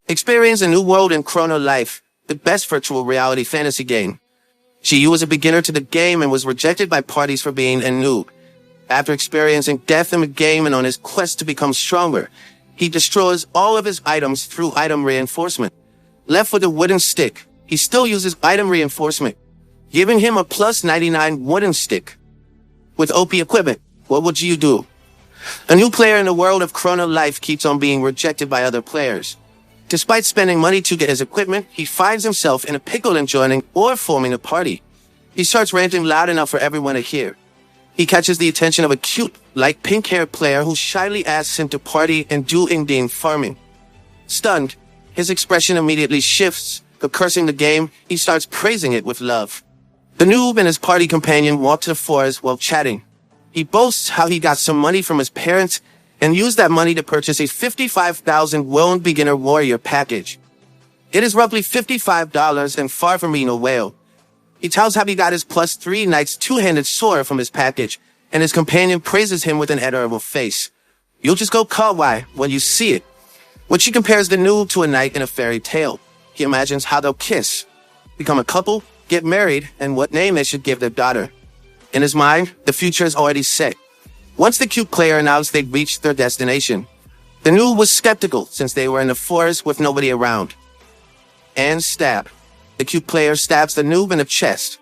Experience a new world in Chrono Life, the best virtual reality fantasy game. Shiyu was a beginner to the game and was rejected by parties for being a noob. After experiencing death in the game and on his quest to become stronger, he destroys all of his items through item reinforcement. Left with a wooden stick, he still uses item reinforcement, giving him a plus 99 wooden stick. With OP equipment, what would you do? A new player in the world of Chrono Life keeps on being rejected by other players. Despite spending money to get his equipment, he finds himself in a pickle in joining or forming a party. He starts ranting loud enough for everyone to hear. He catches the attention of a cute, light pink-haired player who shyly asks him to party and do in-game farming. Stunned, his expression immediately shifts, but cursing the game, he starts praising it with love. The noob and his party companion walk to the forest while chatting. He boasts how he got some money from his parents and used that money to purchase a 55,000 won beginner warrior package. It is roughly $55 and far from being a whale. He tells how he got his +3 knight's two-handed sword from his package, and his companion praises him with an adorable face. You'll just go kawaii when you see it. When she compares the noob to a knight in a fairy tale, he imagines how they'll kiss, become a couple, get married, and what name they should give their daughter. In his mind, the future is already set. Once the cute player announced they'd reached their destination, the noob was skeptical since they were in the forest with nobody around. And stab. The cute player stabs the noob in the chest.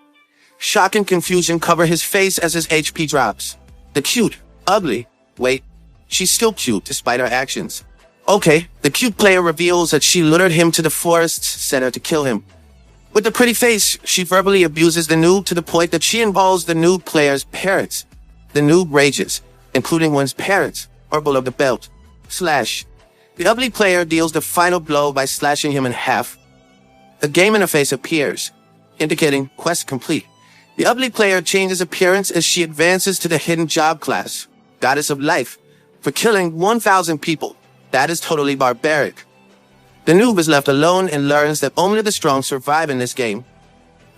Shock and confusion cover his face as his HP drops. The cute, ugly, wait, she's still cute despite her actions. Okay, the cute player reveals that she lured him to the forests, set her to kill him. With the pretty face, she verbally abuses the noob to the point that she involves the noob player's parents. The noob rages, including one's parents, or below the belt. Slash. The ugly player deals the final blow by slashing him in half. A game interface appears, indicating quest complete. The ugly player changes appearance as she advances to the hidden job class, Goddess of Life, for killing 1,000 people. That is totally barbaric. The noob is left alone and learns that only the strong survive in this game.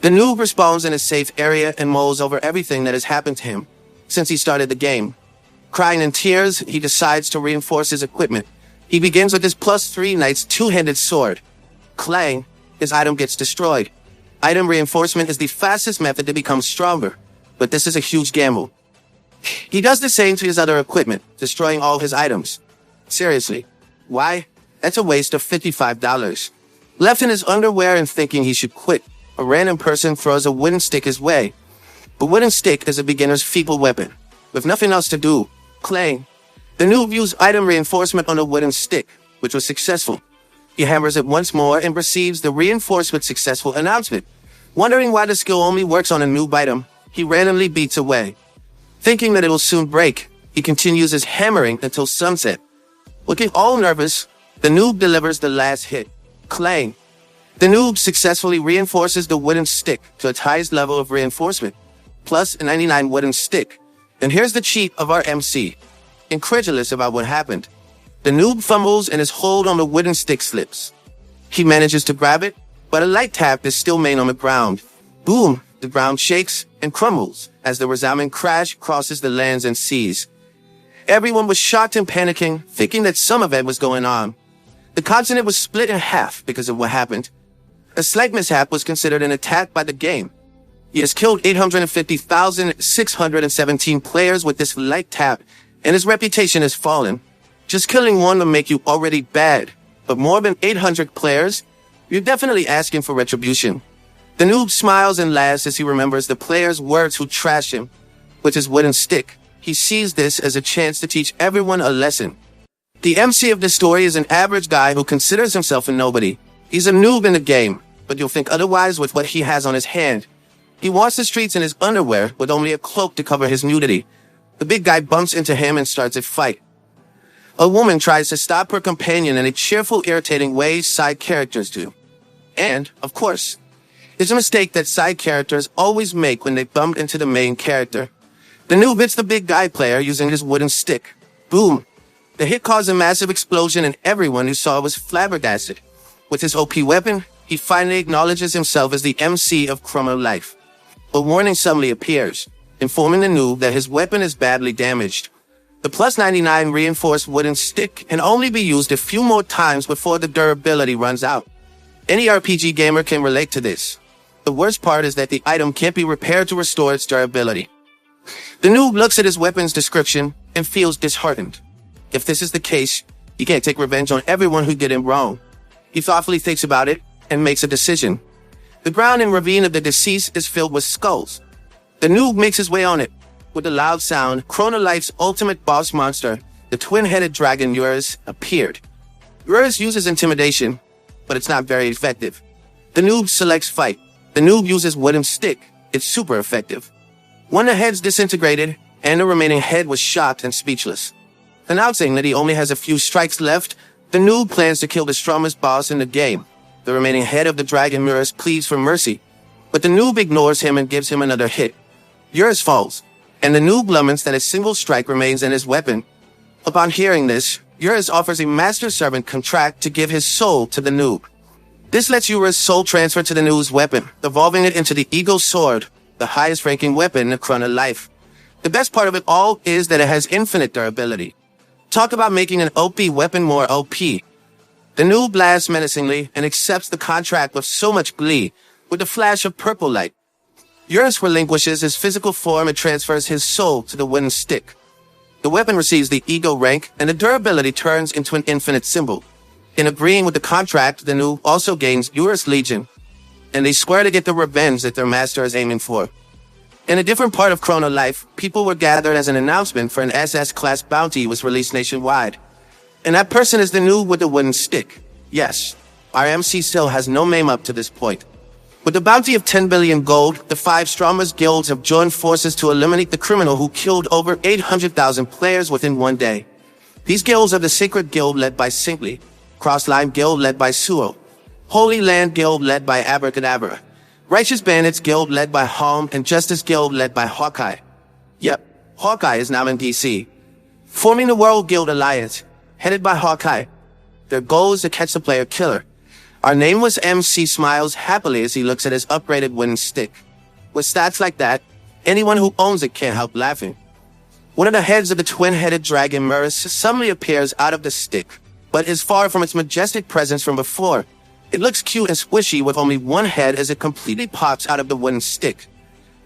The noob respawns in a safe area and mulls over everything that has happened to him since he started the game. Crying in tears, he decides to reinforce his equipment. He begins with his +3 knight's two-handed sword. Clang, his item gets destroyed. Item reinforcement is the fastest method to become stronger, but this is a huge gamble. He does the same to his other equipment, destroying all his items. Seriously, why? That's a waste of $55. Left in his underwear and thinking he should quit, a random person throws a wooden stick his way. The wooden stick is a beginner's feeble weapon. With nothing else to do, clang. The noob used item reinforcement on a wooden stick, which was successful. He hammers it once more and receives the reinforcement successful announcement. Wondering why the skill only works on a noob item, he randomly beats away. Thinking that it will soon break, he continues his hammering until sunset. Looking all nervous, the noob delivers the last hit. Clang. The noob successfully reinforces the wooden stick to its highest level of reinforcement, plus a 99 wooden stick. And here's the cheat of our MC. Incredulous about what happened, the noob fumbles and his hold on the wooden stick slips. He manages to grab it, but a light tap is still made on the ground. Boom! The ground shakes and crumbles as the resounding crash crosses the lands and seas. Everyone was shocked and panicking, thinking that some event was going on. The continent was split in half because of what happened. A slight mishap was considered an attack by the game. He has killed 850,617 players with this light tap, and his reputation has fallen. Just killing one will make you already bad, but more than 800 players? You're definitely asking for retribution. The noob smiles and laughs as he remembers the player's words who trashed him with his wooden stick. He sees this as a chance to teach everyone a lesson. The MC of the story is an average guy who considers himself a nobody. He's a noob in the game, but you'll think otherwise with what he has on his hand. He walks the streets in his underwear with only a cloak to cover his nudity. The big guy bumps into him and starts a fight. A woman tries to stop her companion in a cheerful, irritating way side characters do. And, of course, it's a mistake that side characters always make when they bump into the main character. The noob hits the big guy player using his wooden stick. Boom! The hit caused a massive explosion and everyone who saw it was flabbergasted. With his OP weapon, he finally acknowledges himself as the MC of Chrono Life. A warning suddenly appears, informing the noob that his weapon is badly damaged. The plus 99 reinforced wooden stick can only be used a few more times before the durability runs out. Any RPG gamer can relate to this. The worst part is that the item can't be repaired to restore its durability. The noob looks at his weapon's description and feels disheartened. If this is the case, he can't take revenge on everyone who did him wrong. He thoughtfully thinks about it and makes a decision. The ground and ravine of the deceased is filled with skulls. The noob makes his way on it. With a loud sound, Chronolife's ultimate boss monster, the twin-headed dragon Eurus, appeared. Eurus uses intimidation, but it's not very effective. The noob selects fight. The noob uses wooden stick. It's super effective. One of the heads disintegrated, and the remaining head was shocked and speechless. Announcing that he only has a few strikes left, the noob plans to kill the strongest boss in the game. The remaining head of the dragon Eurus pleads for mercy, but the noob ignores him and gives him another hit. Eurus falls, and the noob laments that a single strike remains in his weapon. Upon hearing this, Eurus offers a master servant contract to give his soul to the noob. This lets Eurus soul transfer to the noob's weapon, evolving it into the Eagle Sword, the highest ranking weapon in Chrono Life. The best part of it all is that it has infinite durability. Talk about making an OP weapon more OP. The noob laughs menacingly and accepts the contract with so much glee, with a flash of purple light. Eurus relinquishes his physical form and transfers his soul to the wooden stick. The weapon receives the ego rank, and the durability turns into an infinite symbol. In agreeing with the contract, the noob also gains Eurus Legion, and they swear to get the revenge that their master is aiming for. In a different part of Chrono Life, people were gathered as an announcement for an SS-class bounty was released nationwide. And that person is the noob with the wooden stick. Yes, our MC still has no name up to this point. With the bounty of 10 billion gold, the 5 strongest guilds have joined forces to eliminate the criminal who killed over 800,000 players within one day. These guilds are the Sacred Guild led by Singley, Crossline Guild led by Suo, Holy Land Guild led by Abracadabra, Righteous Bandits Guild led by Halm, and Justice Guild led by Hawkeye. Yep, Hawkeye is now in DC. Forming the World Guild Alliance, headed by Hawkeye. Their goal is to catch the player killer. Our nameless MC smiles happily as he looks at his upgraded wooden stick. With stats like that, anyone who owns it can't help laughing. One of the heads of the twin-headed dragon Murus suddenly appears out of the stick, but is far from its majestic presence from before. It looks cute and squishy with only one head as it completely pops out of the wooden stick.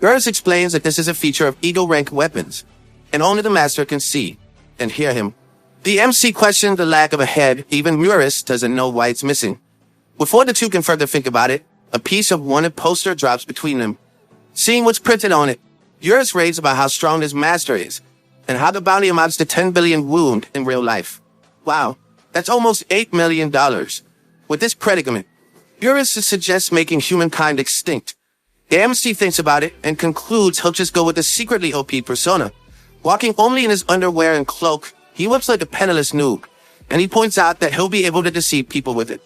Murus explains that this is a feature of ego rank weapons, and only the master can see and hear him. The MC questioned the lack of a head. Even Murus doesn't know why it's missing. Before the two can further think about it, a piece of wanted poster drops between them. Seeing what's printed on it, Eurus raves about how strong his master is, and how the bounty amounts to 10 billion wound in real life. Wow, that's almost $8 million. With this predicament, Eurus suggests making humankind extinct. The MC thinks about it and concludes he'll just go with the secretly OP persona. Walking only in his underwear and cloak, he whips like a penniless noob, and he points out that he'll be able to deceive people with it.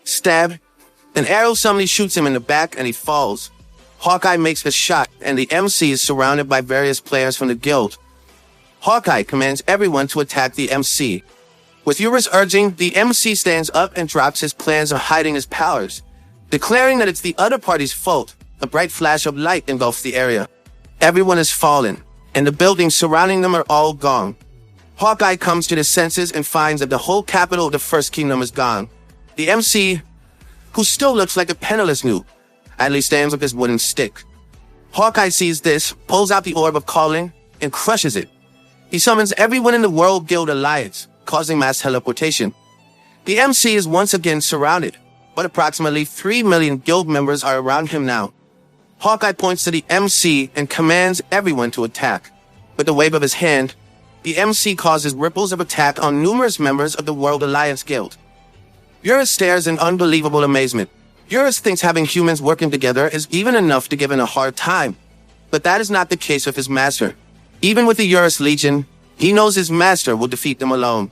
Stab. An arrow suddenly shoots him in the back and he falls. Hawkeye makes the shot and the MC is surrounded by various players from the guild. Hawkeye commands everyone to attack the MC. With Eurus urging, the MC stands up and drops his plans of hiding his powers. Declaring that it's the other party's fault, a bright flash of light engulfs the area. Everyone is fallen, and the buildings surrounding them are all gone. Hawkeye comes to his senses and finds that the whole capital of the First Kingdom is gone. The MC, who still looks like a penniless noob, at least stands with his wooden stick. Hawkeye sees this, pulls out the Orb of Calling, and crushes it. He summons everyone in the World Guild Alliance, causing mass teleportation. The MC is once again surrounded, but approximately 3 million guild members are around him now. Hawkeye points to the MC and commands everyone to attack. With a wave of his hand, the MC causes ripples of attack on numerous members of the World Alliance Guild. Eurus stares in unbelievable amazement. Eurus thinks having humans working together is even enough to give him a hard time. But that is not the case with his master. Even with the Eurus Legion, he knows his master will defeat them alone.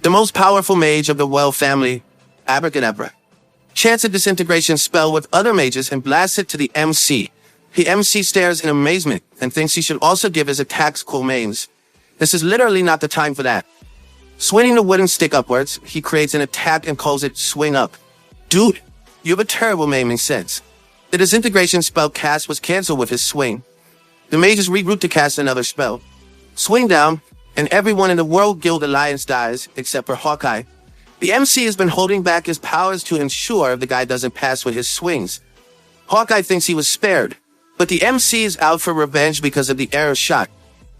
The most powerful mage of the Well family, Abracadabra, chants a disintegration spell with other mages and blasts it to the MC. The MC stares in amazement and thinks he should also give his attacks cool names. This is literally not the time for that. Swinging the wooden stick upwards, he creates an attack and calls it Swing Up. Dude, you have a terrible naming sense. The disintegration spell cast was cancelled with his swing. The mages regrouped to cast another spell. Swing down, and everyone in the World Guild Alliance dies, except for Hawkeye. The MC has been holding back his powers to ensure the guy doesn't pass with his swings. Hawkeye thinks he was spared, but the MC is out for revenge because of the error shot.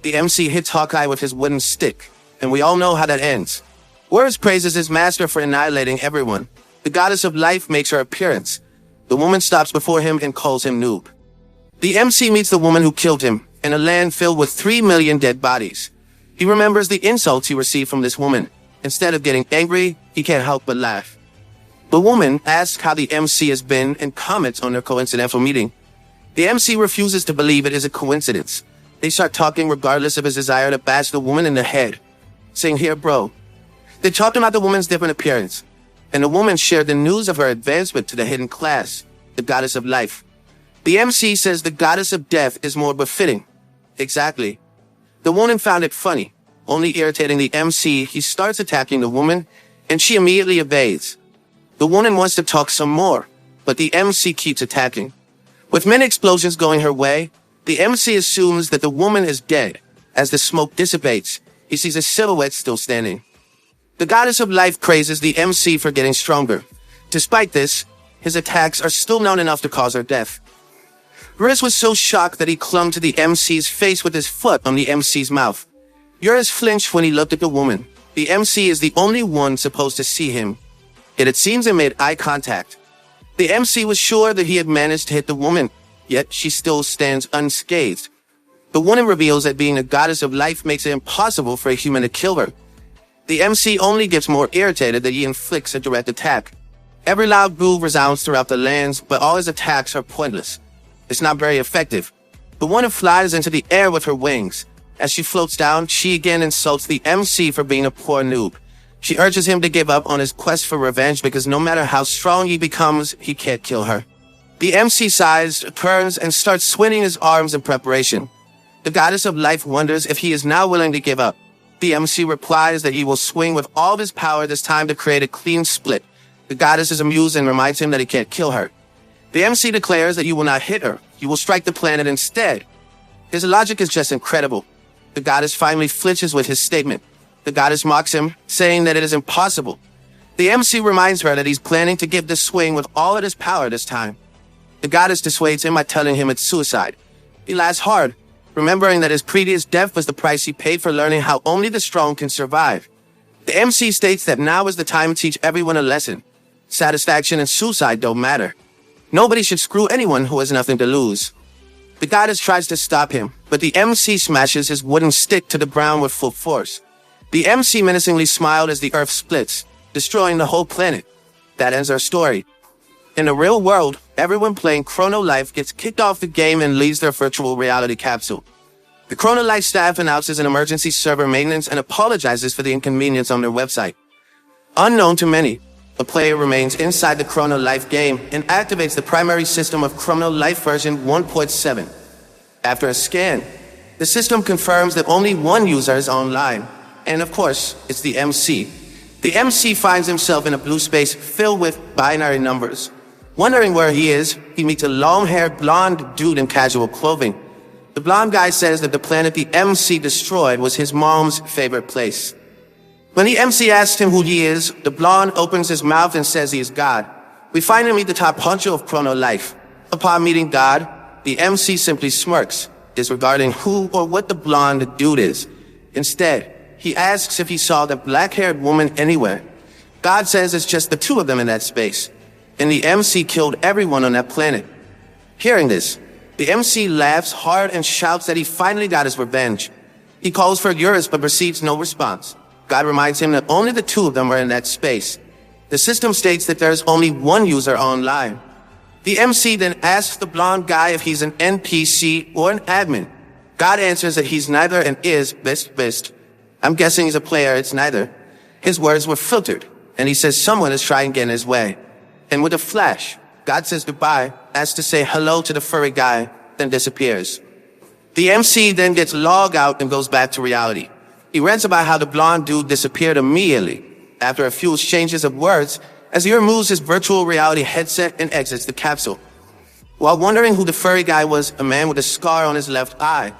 The MC hits Hawkeye with his wooden stick, and we all know how that ends. Words praises his master for annihilating everyone. The goddess of life makes her appearance. The woman stops before him and calls him Noob. The MC meets the woman who killed him in a land filled with 3 million dead bodies. He remembers the insults he received from this woman. Instead of getting angry, he can't help but laugh. The woman asks how the MC has been and comments on their coincidental meeting. The MC refuses to believe it is a coincidence. They start talking regardless of his desire to bash the woman in the head, saying, "Here, bro." They talked about the woman's different appearance, and the woman shared the news of her advancement to the hidden class, the goddess of life. The MC says the goddess of death is more befitting. Exactly. The woman found it funny. Only irritating the MC, he starts attacking the woman, and she immediately evades. The woman wants to talk some more, but the MC keeps attacking. With many explosions going her way, the MC assumes that the woman is dead. As the smoke dissipates, he sees a silhouette still standing. The goddess of life praises the MC for getting stronger. Despite this, his attacks are still not enough to cause her death. Riz was so shocked that he clung to the MC's face with his foot on the MC's mouth. Uriz flinched when he looked at the woman. The MC is the only one supposed to see him. Yet it seems they made eye contact. The MC was sure that he had managed to hit the woman, yet she still stands unscathed. The woman reveals that being a goddess of life makes it impossible for a human to kill her. The MC only gets more irritated that he inflicts a direct attack. Every loud boo resounds throughout the lands, but all his attacks are pointless. It's not very effective. The woman flies into the air with her wings. As she floats down, she again insults the MC for being a poor noob. She urges him to give up on his quest for revenge because no matter how strong he becomes, he can't kill her. The MC sighs, turns, and starts swinging his arms in preparation. The goddess of life wonders if he is now willing to give up. The MC replies that he will swing with all of his power this time to create a clean split. The goddess is amused and reminds him that he can't kill her. The MC declares that you will not hit her. You will strike the planet instead. His logic is just incredible. The goddess finally flinches with his statement. The goddess mocks him, saying that it is impossible. The MC reminds her that he's planning to give the swing with all of his power this time. The goddess dissuades him by telling him it's suicide. He laughs hard, remembering that his previous death was the price he paid for learning how only the strong can survive. The MC states that now is the time to teach everyone a lesson. Satisfaction and suicide don't matter. Nobody should screw anyone who has nothing to lose. The goddess tries to stop him, but the MC smashes his wooden stick to the ground with full force. The MC menacingly smiled as the earth splits, destroying the whole planet. That ends our story. In the real world, everyone playing Chrono Life gets kicked off the game and leaves their virtual reality capsule. The Chrono Life staff announces an emergency server maintenance and apologizes for the inconvenience on their website. Unknown to many, a player remains inside the Chrono Life game and activates the primary system of Chrono Life version 1.7. After a scan, the system confirms that only one user is online, and of course, it's the MC. The MC finds himself in a blue space filled with binary numbers. Wondering where he is, he meets a long-haired blonde dude in casual clothing. The blonde guy says that the planet the MC destroyed was his mom's favorite place. When the MC asks him who he is, the blonde opens his mouth and says he is God. We finally meet the top honcho of Chrono Life. Upon meeting God, the MC simply smirks, disregarding who or what the blonde dude is. Instead, he asks if he saw the black-haired woman anywhere. God says it's just the two of them in that space, and the MC killed everyone on that planet. Hearing this, the MC laughs hard and shouts that he finally got his revenge. He calls for Eurus but receives no response. God reminds him that only the two of them were in that space. The system states that there's only one user online. The MC then asks the blonde guy if he's an NPC or an admin. God answers that he's neither and is best. I'm guessing he's a player, it's neither. His words were filtered, and he says someone is trying to get in his way. And with a flash, God says goodbye, asks to say hello to the furry guy, then disappears. The MC then gets logged out and goes back to reality. He rants about how the blonde dude disappeared immediately, after a few exchanges of words, as he removes his virtual reality headset and exits the capsule. While wondering who the furry guy was, a man with a scar on his left eye,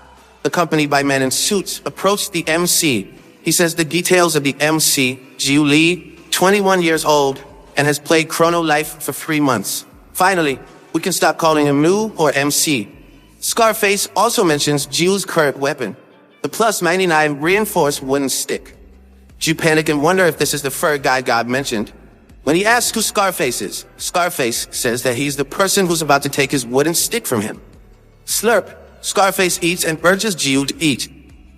accompanied by men in suits, approached the MC. He says the details of the MC, Jiu Lee, 21 years old, and has played Chrono Life for 3 months. Finally, we can stop calling him Noob or MC. Scarface also mentions Jiu's current weapon, the plus 99 reinforced wooden stick. Jiu panic and wonder if this is the fur guy God mentioned. When he asks who Scarface is, Scarface says that he's the person who's about to take his wooden stick from him. Slurp, Scarface eats and urges Jiu to eat.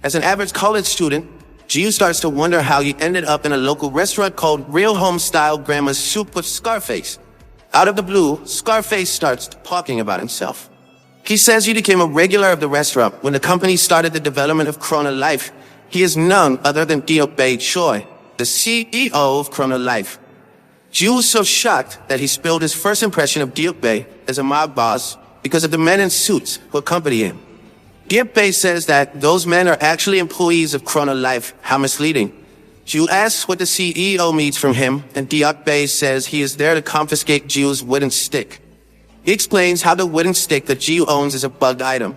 As an average college student, Jiu starts to wonder how he ended up in a local restaurant called Real Home Style Grandma's Soup with Scarface. Out of the blue, Scarface starts talking about himself. He says he became a regular of the restaurant when the company started the development of Chrono Life. He is none other than Diok-bae Choi, the CEO of Chrono Life. Jiu was so shocked that he spilled his first impression of Diok-bae as a mob boss because of the men in suits who accompany him. Diok-bae says that those men are actually employees of Chrono Life. How misleading. Jiu asks what the CEO needs from him, and Diok-bae says he is there to confiscate Jiu's wooden stick. He explains how the wooden stick that Jiu owns is a bugged item.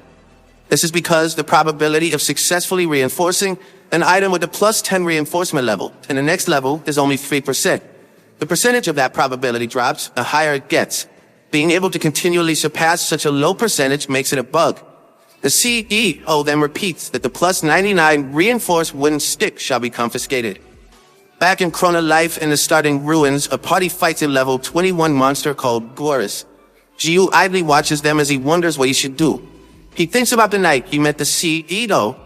This is because the probability of successfully reinforcing an item with a plus 10 reinforcement level in the next level is only 3%. The percentage of that probability drops the higher it gets. Being able to continually surpass such a low percentage makes it a bug. The CEO then repeats that the plus 99 reinforced wooden stick shall be confiscated. Back in Chrono Life in the starting ruins, a party fights a level 21 monster called Goris. Jiu idly watches them as he wonders what he should do. He thinks about the night he met the CEO.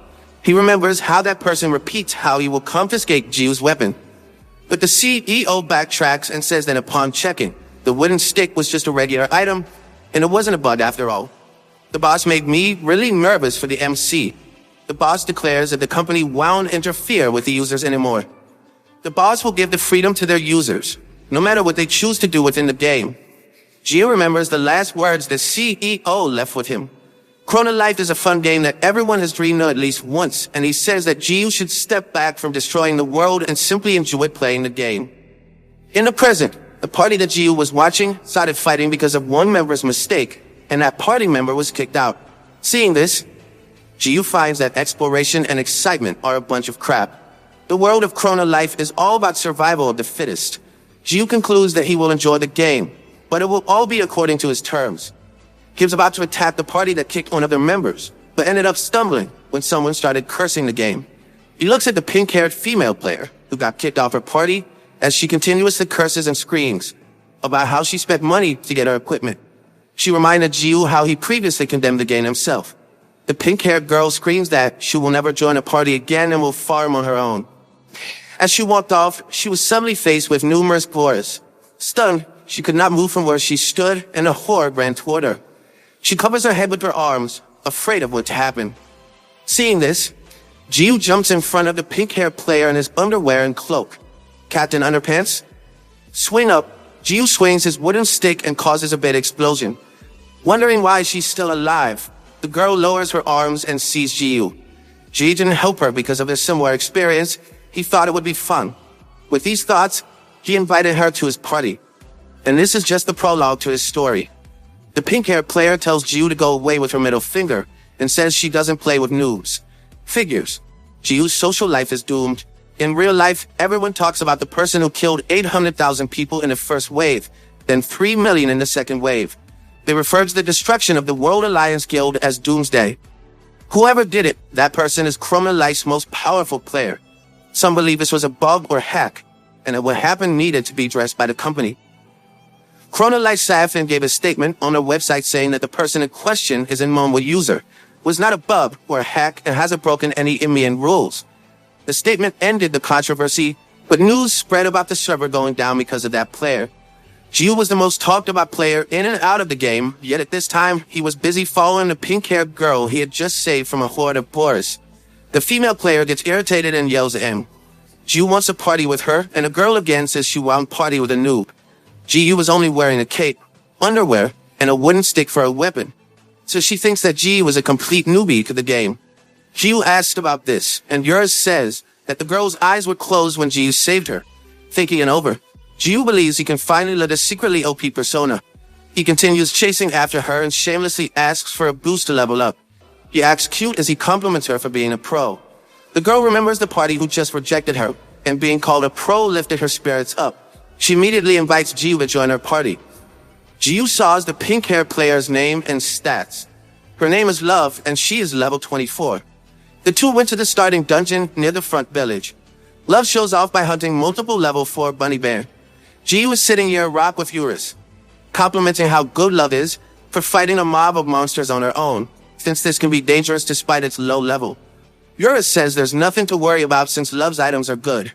He remembers how that person repeats how he will confiscate Jiu's weapon. But the CEO backtracks and says that upon checking, the wooden stick was just a regular item, and it wasn't a bug after all. The boss made me really nervous for the MC. The boss declares that the company won't interfere with the users anymore. The boss will give the freedom to their users, no matter what they choose to do within the game. Jiu remembers the last words the CEO left with him. Chrono Life is a fun game that everyone has dreamed of at least once, and he says that Jiu should step back from destroying the world and simply enjoy playing the game. In the present, the party that Jiu was watching started fighting because of one member's mistake, and that party member was kicked out. Seeing this, Jiu finds that exploration and excitement are a bunch of crap. The world of Chrono Life is all about survival of the fittest. Jiu concludes that he will enjoy the game, but it will all be according to his terms. He was about to attack the party that kicked one of their members, but ended up stumbling when someone started cursing the game. He looks at the pink-haired female player who got kicked off her party as she continuously curses and screams about how she spent money to get her equipment. She reminded Jiu how he previously condemned the game himself. The pink-haired girl screams that she will never join a party again and will farm on her own. As she walked off, she was suddenly faced with numerous boars. Stunned, she could not move from where she stood, and a horde ran toward her. She covers her head with her arms, afraid of what to happen. Seeing this, Jiu jumps in front of the pink-haired player in his underwear and cloak. Captain Underpants? Swing up, Jiu swings his wooden stick and causes a big explosion. Wondering why she's still alive, the girl lowers her arms and sees Jiu. Jiu didn't help her because of their similar experience. He thought it would be fun. With these thoughts, he invited her to his party. And this is just the prologue to his story. The pink-haired player tells Jiu to go away with her middle finger and says she doesn't play with noobs. Figures. Jiu's social life is doomed. In real life, everyone talks about the person who killed 800,000 people in the first wave, then 3 million in the second wave. They refer to the destruction of the World Alliance Guild as Doomsday. Whoever did it, that person is Chrono Life's most powerful player. Some believe this was a bug or hack, and that what happened needed to be addressed by the company. Chrono Life Safin gave a statement on their website saying that the person in question is a Manhwa user, was not a bug or a hack, and hasn't broken any IMEAN rules. The statement ended the controversy, but news spread about the server going down because of that player. Jiu was the most talked about player in and out of the game, yet at this time, he was busy following the pink-haired girl he had just saved from a horde of boars. The female player gets irritated and yells at him. Jiu wants to party with her, and the girl again says she won't party with a noob. Jiu was only wearing a cape, underwear, and a wooden stick for a weapon. So she thinks that Jiu was a complete newbie to the game. Jiu asked about this, and yours says that the girl's eyes were closed when Jiu saved her. Thinking it over, Jiu believes he can finally let a secretly OP persona. He continues chasing after her and shamelessly asks for a boost to level up. He acts cute as he compliments her for being a pro. The girl remembers the party who just rejected her, and being called a pro lifted her spirits up. She immediately invites Ji-woo to join her party. Ji-woo saws the pink-haired player's name and stats. Her name is Love, and she is level 24. The two went to the starting dungeon near the front village. Love shows off by hunting multiple level 4 bunny bear. Ji-woo is sitting near a rock with Eurus, complimenting how good Love is for fighting a mob of monsters on her own, since this can be dangerous despite its low level. Eurus says there's nothing to worry about since Love's items are good.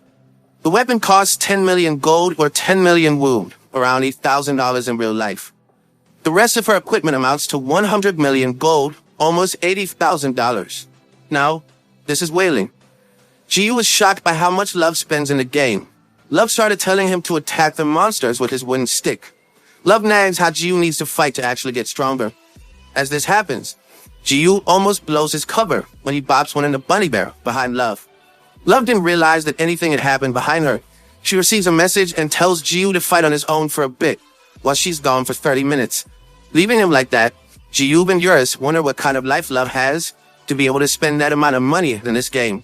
The weapon costs 10 million gold or 10 million woo, around $8,000 in real life. The rest of her equipment amounts to 100 million gold, almost $80,000. Now, this is whaling. Ji-woo was shocked by how much Love spends in the game. Love started telling him to attack the monsters with his wooden stick. Love nags how Ji-woo needs to fight to actually get stronger. As this happens, Ji-woo almost blows his cover when he bops one in the bunny bear behind Love. Love didn't realize that anything had happened behind her. She receives a message and tells Ji-woo to fight on his own for a bit, while she's gone for 30 minutes. Leaving him like that, Ji-woo and Eurus wonder what kind of life Love has to be able to spend that amount of money in this game.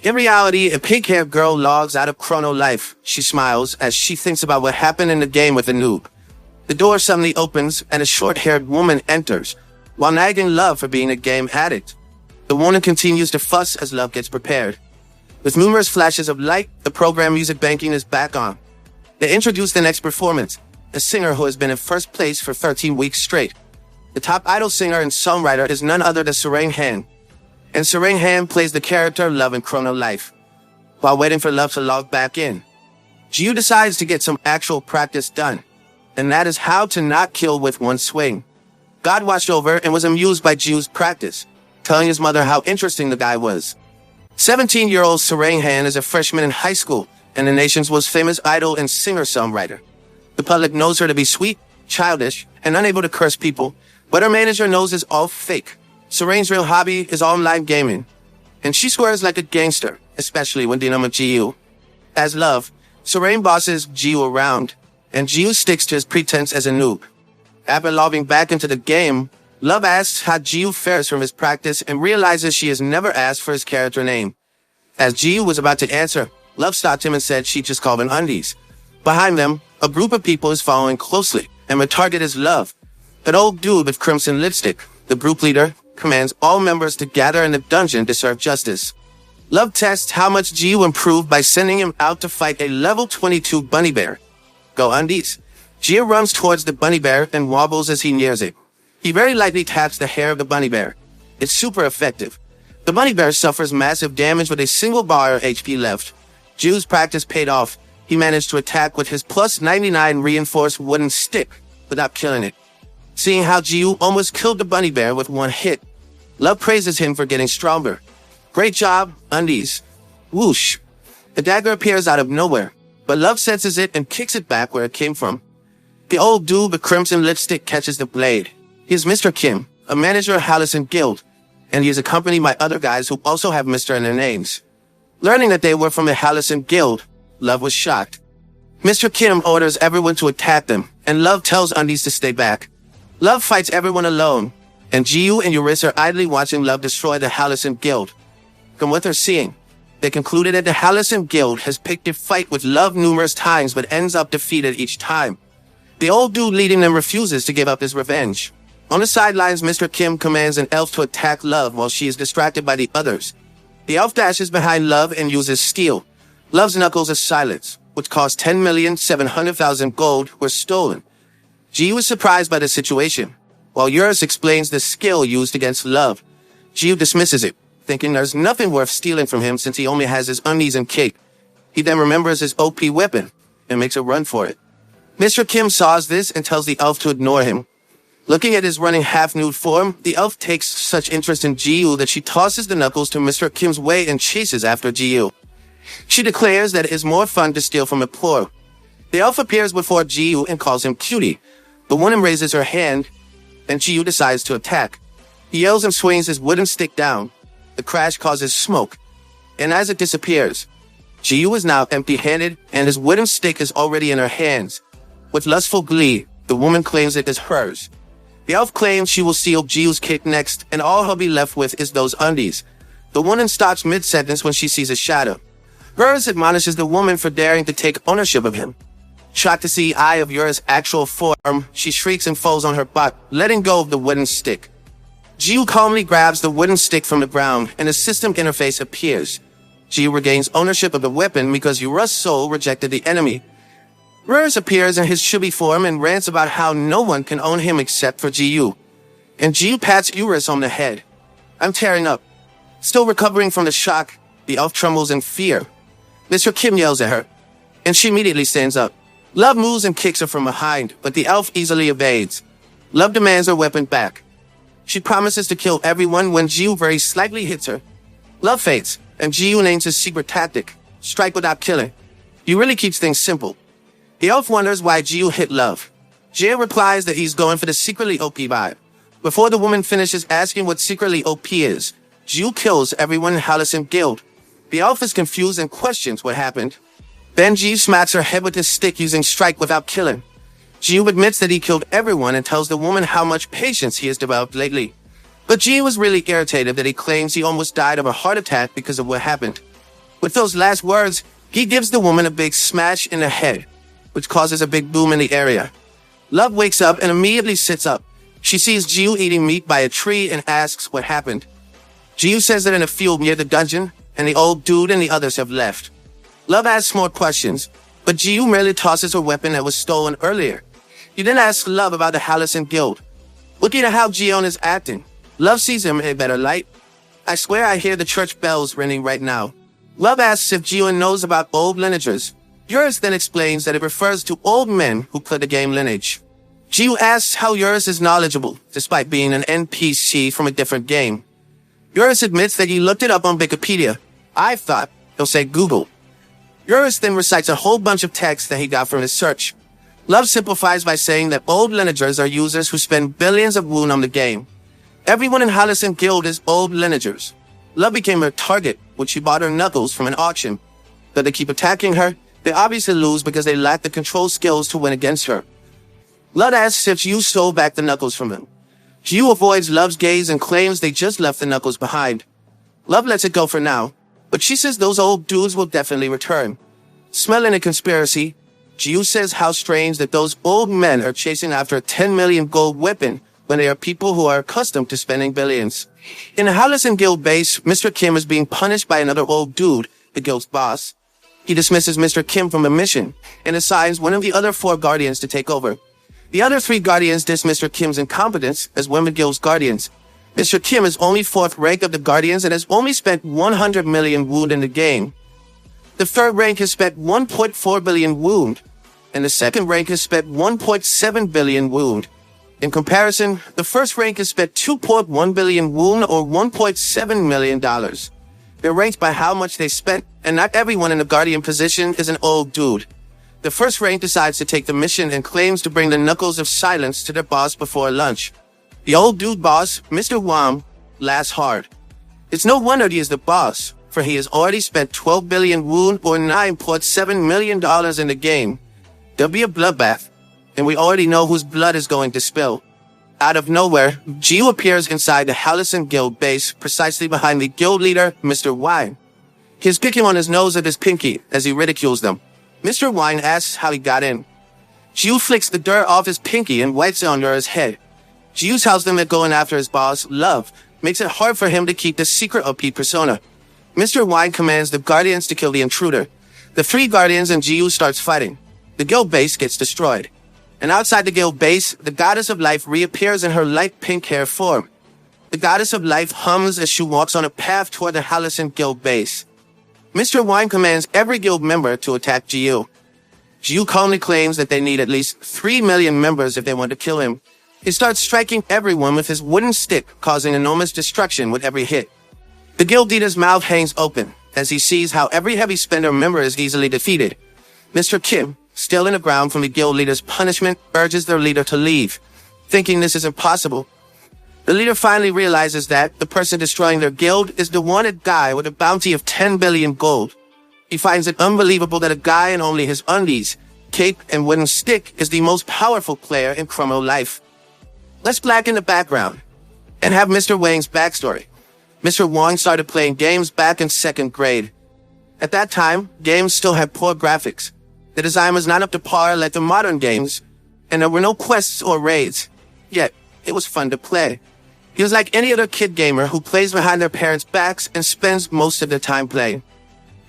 In reality, a pink-haired girl logs out of Chrono Life. She smiles as she thinks about what happened in the game with the Noob. The door suddenly opens and a short-haired woman enters, while nagging Love for being a game addict. The woman continues to fuss as Love gets prepared. With numerous flashes of light, the program Music Banking is back on. They introduce the next performance, a singer who has been in first place for 13 weeks straight. The top idol singer and songwriter is none other than Serene Han. And Serene Han plays the character Love in Chrono Life. While waiting for Love to log back in, Ji-woo decides to get some actual practice done, and that is how to not kill with one swing. God watched over and was amused by Ji-woo's practice, telling his mother how interesting the guy was. 17-year-old Serene Han is a freshman in high school and the nation's most famous idol and singer-songwriter. The public knows her to be sweet, childish, and unable to curse people, but her manager knows it's all fake. Serene's real hobby is online gaming, and she swears like a gangster, especially when dealing with Ji-woo. As Love, Serene bosses Ji-woo around, and Ji-woo sticks to his pretense as a noob. After logging back into the game, Love asks how Ji-woo fares from his practice and realizes she has never asked for his character name. As Ji-woo was about to answer, Love stopped him and said she just called him Undies. Behind them, a group of people is following closely, and their target is Love. An old dude with crimson lipstick, the group leader, commands all members to gather in the dungeon to serve justice. Love tests how much Ji-woo improved by sending him out to fight a level 22 bunny bear. Go Undies. Ji-woo runs towards the bunny bear and wobbles as he nears it. He very lightly taps the hair of the bunny bear. It's super effective. The bunny bear suffers massive damage with a single bar of HP left. Ji-woo's practice paid off. He managed to attack with his plus 99 reinforced wooden stick without killing it. Seeing how Ji-woo almost killed the bunny bear with one hit, Love praises him for getting stronger. Great job, Undies. Whoosh. The dagger appears out of nowhere, but Love senses it and kicks it back where it came from. The old dude with crimson lipstick catches the blade. He is Mr. Kim, a manager of Hallison Guild, and he is accompanied by other guys who also have Mr. in their names. Learning that they were from the Hallison Guild, Love was shocked. Mr. Kim orders everyone to attack them, and Love tells Undies to stay back. Love fights everyone alone, and Ji-woo and Eurus are idly watching Love destroy the Hallison Guild. From what they're seeing, they concluded that the Hallison Guild has picked a fight with Love numerous times but ends up defeated each time. The old dude leading them refuses to give up his revenge. On the sidelines, Mr. Kim commands an elf to attack Love while she is distracted by the others. The elf dashes behind Love and uses steel. Love's knuckles as silence, which cost 10,700,000 gold, were stolen. Ji was surprised by the situation, while Eurus explains the skill used against Love. Ji dismisses it, thinking there's nothing worth stealing from him since he only has his undies and cape. He then remembers his OP weapon and makes a run for it. Mr. Kim saws this and tells the elf to ignore him. Looking at his running half-nude form, the elf takes such interest in Ji-woo that she tosses the knuckles to Mr. Kim's way and chases after Ji-woo. She declares that it is more fun to steal from a poor. The elf appears before Ji-woo and calls him cutie. The woman raises her hand, and Ji-woo decides to attack. He yells and swings his wooden stick down. The crash causes smoke, and as it disappears, Ji-woo is now empty-handed, and his wooden stick is already in her hands. With lustful glee, the woman claims it is hers. The elf claims she will steal Jiu's kick next, and all he'll be left with is those undies. The woman stops mid-sentence when she sees a shadow. Urus admonishes the woman for daring to take ownership of him. Shocked to see eye of Urus' actual form, she shrieks and falls on her butt, letting go of the wooden stick. Jiu calmly grabs the wooden stick from the ground, and a system interface appears. Jiu regains ownership of the weapon because Urus' soul rejected the enemy. Urus appears in his chubby form and rants about how no one can own him except for Jiu. And Jiu pats Urus on the head. I'm tearing up. Still recovering from the shock, the elf trembles in fear. Mr. Kim yells at her, and she immediately stands up. Love moves and kicks her from behind, but the elf easily evades. Love demands her weapon back. She promises to kill everyone when Jiu very slightly hits her. Love fades, and Jiu names his secret tactic, strike without killing. He really keeps things simple. The elf wonders why Jiu hit Love. Jiu replies that he's going for the secretly OP vibe. Before the woman finishes asking what secretly OP is, Jiu kills everyone in Halcyon Guild. The elf is confused and questions what happened. Then Jiu smacks her head with his stick using strike without killing. Jiu admits that he killed everyone and tells the woman how much patience he has developed lately. But Jiu was really irritated that he claims he almost died of a heart attack because of what happened. With those last words, he gives the woman a big smash in the head, which causes a big boom in the area. Love wakes up and immediately sits up. She sees Jiu eating meat by a tree and asks what happened. Jiu says that in a field near the dungeon, and the old dude and the others have left. Love asks more questions, but Jiu merely tosses her weapon that was stolen earlier. He then asks Love about the Halcyon Guild. Looking at how Jion is acting, Love sees him in a better light. I swear I hear the church bells ringing right now. Love asks if Jion knows about old lineagers. Urus then explains that it refers to old men who play the game Lineage. Jiu asks how Urus is knowledgeable, despite being an NPC from a different game. Urus admits that he looked it up on Wikipedia. I thought he'll say Google. Urus then recites a whole bunch of text that he got from his search. Love simplifies by saying that old lineagers are users who spend billions of woon on the game. Everyone in Halcyon Guild is old lineagers. Love became her target when she bought her knuckles from an auction. Though they keep attacking her, they obviously lose because they lack the control skills to win against her. Love asks if Jiu stole back the knuckles from him. Jiu avoids Love's gaze and claims they just left the knuckles behind. Love lets it go for now, but she says those old dudes will definitely return. Smelling a conspiracy, Jiu says how strange that those old men are chasing after a 10 million gold weapon when they are people who are accustomed to spending billions. In the Halcyon Guild base, Mr. Kim is being punished by another old dude, the guild's boss. He dismisses Mr. Kim from the mission and assigns one of the other 4 guardians to take over. The other 3 guardians diss Mr. Kim's incompetence as women guild's guardians. Mr. Kim is only 4th rank of the guardians and has only spent 100 million wound in the game. The 3rd rank has spent 1.4 billion wound, and the 2nd rank has spent 1.7 billion wound. In comparison, the 1st rank has spent 2.1 billion woon or $1.7 million. They're ranked by how much they spent, and not everyone in the guardian position is an old dude. The 1st rank decides to take the mission and claims to bring the Knuckles of Silence to their boss before lunch. The old dude boss, Mr. Wam, laughs hard. It's no wonder he is the boss, for he has already spent 12 billion woon or $9.7 million in the game. There'll be a bloodbath, and we already know whose blood is going to spill. Out of nowhere, Jiu appears inside the Halcyon Guild base, precisely behind the guild leader, Mr. Wine. He's picking on his nose with his pinky as he ridicules them. Mr. Wine asks how he got in. Jiu flicks the dirt off his pinky and wipes it under his head. Jiu tells them that going after his boss, Love, makes it hard for him to keep the secret OP persona. Mr. Wine commands the guardians to kill the intruder. The 3 guardians and Jiu starts fighting. The guild base gets destroyed. And outside the guild base, the goddess of life reappears in her light pink hair form. The goddess of life hums as she walks on a path toward the Halcyon Guild base. Mr. Wine commands every guild member to attack Jiu. Jiu calmly claims that they need at least 3 million members if they want to kill him. He starts striking everyone with his wooden stick, causing enormous destruction with every hit. The guild leader's mouth hangs open as he sees how every heavy spender member is easily defeated. Mr. Kim, still in the ground from the guild leader's punishment, urges their leader to leave, thinking this is impossible. The leader finally realizes that the person destroying their guild is the wanted guy with a bounty of 10 billion gold. He finds it unbelievable that a guy in only his undies, cape, and wooden stick is the most powerful player in Chrono Life. Let's blacken the background and have Mr. Wang's backstory. Mr. Wang started playing games back in 2nd grade. At that time, games still had poor graphics. The design was not up to par like the modern games, and there were no quests or raids. Yet, it was fun to play. He was like any other kid gamer who plays behind their parents' backs and spends most of their time playing.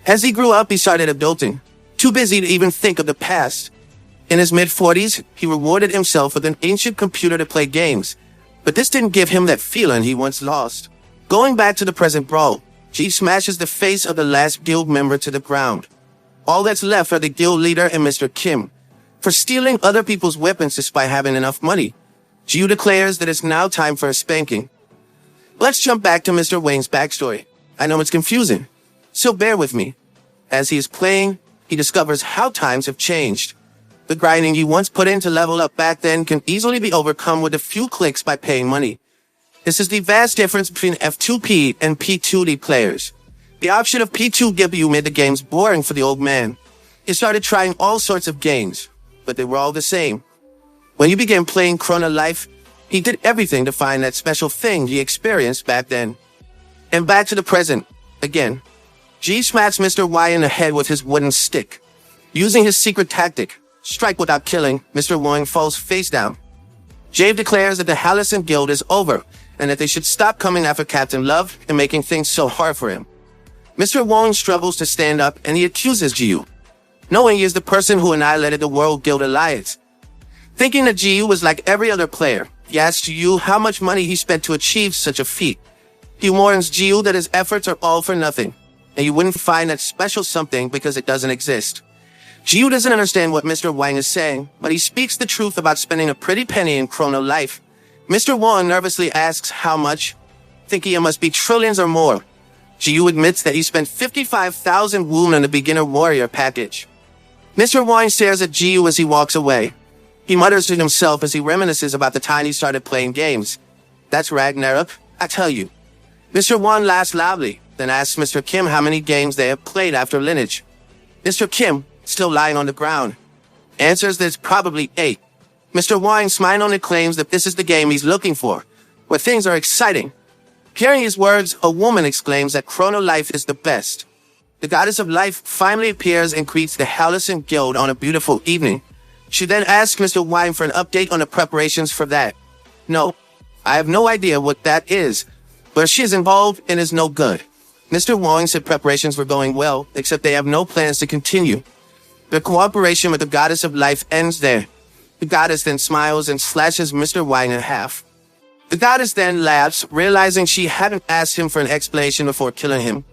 As he grew up, he started adulting, too busy to even think of the past. In his mid-40s, he rewarded himself with an ancient computer to play games, but this didn't give him that feeling he once lost. Going back to the present brawl, G smashes the face of the last guild member to the ground. All that's left are the guild leader and Mr. Kim. For stealing other people's weapons despite having enough money, Jiu declares that it's now time for a spanking. Let's jump back to Mr. Wang's backstory. I know it's confusing, so bear with me. As he is playing, he discovers how times have changed. The grinding you once put in to level up back then can easily be overcome with a few clicks by paying money. This is the vast difference between F2P and P2D players. The option of P2W made the games boring for the old man. He started trying all sorts of games, but they were all the same. When he began playing Chrono Life, he did everything to find that special thing he experienced back then. And back to the present, again. G smacks Mr. Y in the head with his wooden stick. Using his secret tactic, strike without killing, Mr. Wang falls face down. Jave declares that the Hallison Guild is over, and that they should stop coming after Captain Love and making things so hard for him. Mr. Wang struggles to stand up, and he accuses Jiu, knowing he is the person who annihilated the World Guild Alliance. Thinking that Jiu was like every other player, he asks Jiu how much money he spent to achieve such a feat. He warns Jiu that his efforts are all for nothing, and you wouldn't find that special something because it doesn't exist. Jiu doesn't understand what Mr. Wang is saying, but he speaks the truth about spending a pretty penny in Chrono Life. Mr. Wang nervously asks how much, thinking it must be trillions or more. Jiu admits that he spent 55,000 woon on the beginner warrior package. Mr. Wang stares at Jiu as he walks away. He mutters to himself as he reminisces about the time he started playing games. That's Ragnarok, I tell you. Mr. Wang laughs loudly, then asks Mr. Kim how many games they have played after Lineage. Mr. Kim, still lying on the ground, answers that it's probably 8. Mr. Wang smilingly claims that this is the game he's looking for, where things are exciting. Hearing his words, a woman exclaims that Chrono Life is the best. The goddess of life finally appears and greets the Hallison Guild on a beautiful evening. She then asks Mr. Wang for an update on the preparations for that. No, I have no idea what that is, but she is involved and is no good. Mr. Wang said preparations were going well, except they have no plans to continue. Their cooperation with the goddess of life ends there. The goddess then smiles and slashes Mr. Wang in half. The goddess then laughs, realizing she hadn't asked him for an explanation before killing him.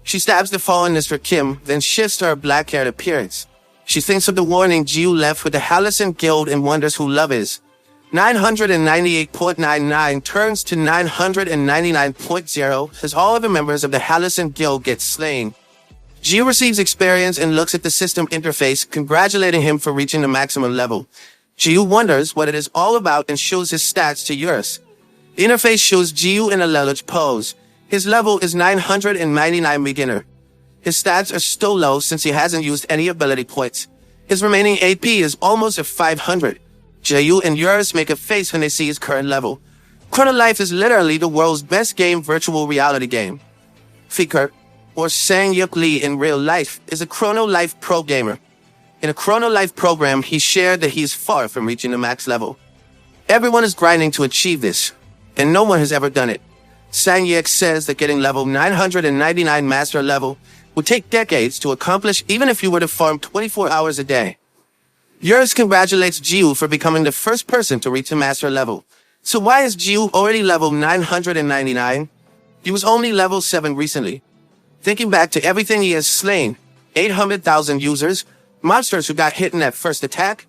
She stabs the fallen Mr. Kim, then shifts to her black-haired appearance. She thinks of the warning Jiu left with the Hallison Guild and wonders who love is. 998.99 turns to 999.0 as all of the members of the Hallison Guild get slain. Jiu receives experience and looks at the system interface, congratulating him for reaching the maximum level. Jiu wonders what it is all about and shows his stats to Eurus. The interface shows Jiu in a Lelich pose. His level is 999 beginner. His stats are still low since he hasn't used any ability points. His remaining AP is almost at 500. Jiu and Eurus make a face when they see his current level. Chrono Life is literally the world's best game virtual reality game. Fikir, or Sang-Yuk Lee in real life, is a Chrono Life pro gamer. In a Chrono Life program, he shared that he is far from reaching the max level. Everyone is grinding to achieve this, and no one has ever done it. Sang-Yuk says that getting level 999 master level would take decades to accomplish even if you were to farm 24 hours a day. Eurus congratulates Jiu for becoming the first person to reach the master level. So why is Jiu already level 999? He was only level 7 recently. Thinking back to everything he has slain, 800,000 users, monsters who got hit in that first attack,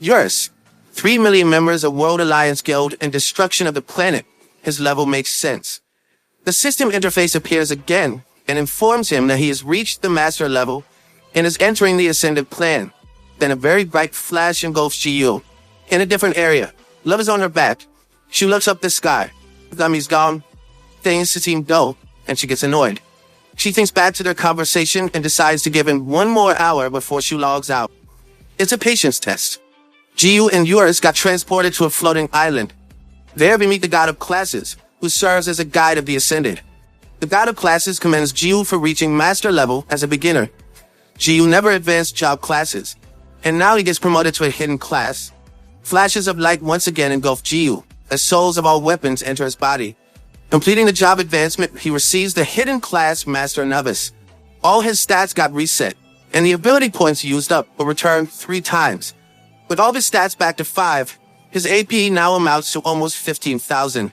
Eurus, 3 million members of World Alliance Guild, and destruction of the planet, his level makes sense. The system interface appears again and informs him that he has reached the master level and is entering the ascended plan. Then a very bright flash engulfs Jiu. In a different area, Love is on her back. She looks up the sky. The dummy's gone. Things seem dull, and she gets annoyed. She thinks back to their conversation and decides to give him 1 more hour before she logs out. It's a patience test. Jiu and Eurus got transported to a floating island. There we meet the God of Classes, who serves as a guide of the Ascended. The God of Classes commends Jiu for reaching master level as a beginner. Jiu never advanced job classes, and now he gets promoted to a hidden class. Flashes of light once again engulf Jiu, as souls of all weapons enter his body. Completing the job advancement, he receives the hidden class Master Novice. All his stats got reset, and the ability points used up were returned 3 times. With all his stats back to 5, his AP now amounts to almost 15,000.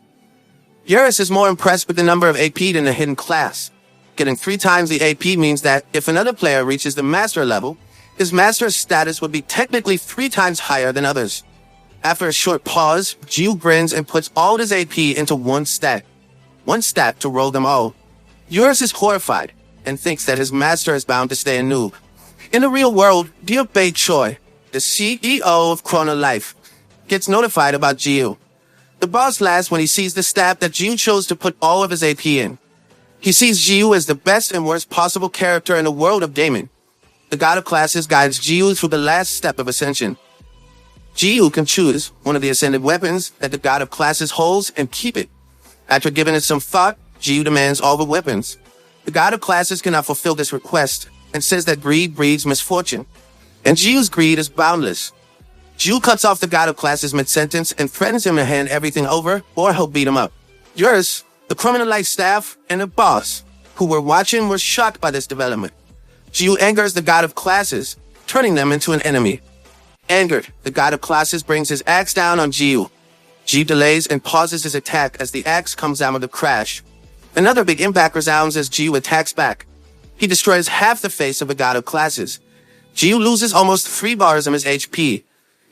Eurus is more impressed with the number of AP than the hidden class. Getting 3 times the AP means that if another player reaches the master level, his master's status would be technically 3 times higher than others. After a short pause, Jiu grins and puts all his AP into one stat. One stat to roll them all. Eurus is horrified and thinks that his master is bound to stay a noob. In the real world, Bei Choi, the CEO of Chrono Life, gets notified about Jiu. The boss laughs when he sees the stat that Jiu chose to put all of his AP in. He sees Jiu as the best and worst possible character in the world of Damon. The God of Classes guides Jiu through the last step of Ascension. Jiu can choose one of the Ascended weapons that the God of Classes holds and keep it. After giving it some thought, Jiu demands all the weapons. The God of Classes cannot fulfill this request and says that greed breeds misfortune. And Jiu's greed is boundless. Jiu cuts off the God of Classes mid-sentence and threatens him to hand everything over or he'll beat him up. Eurus, the Criminal Life staff, and the boss, who were watching, were shocked by this development. Jiu angers the God of Classes, turning them into an enemy. Angered, the God of Classes brings his axe down on Jiu. Jiu delays and pauses his attack as the axe comes down with a crash. Another big impact resounds as Jiu attacks back. He destroys half the face of the God of Classes. Jiu loses almost 3 bars of his HP.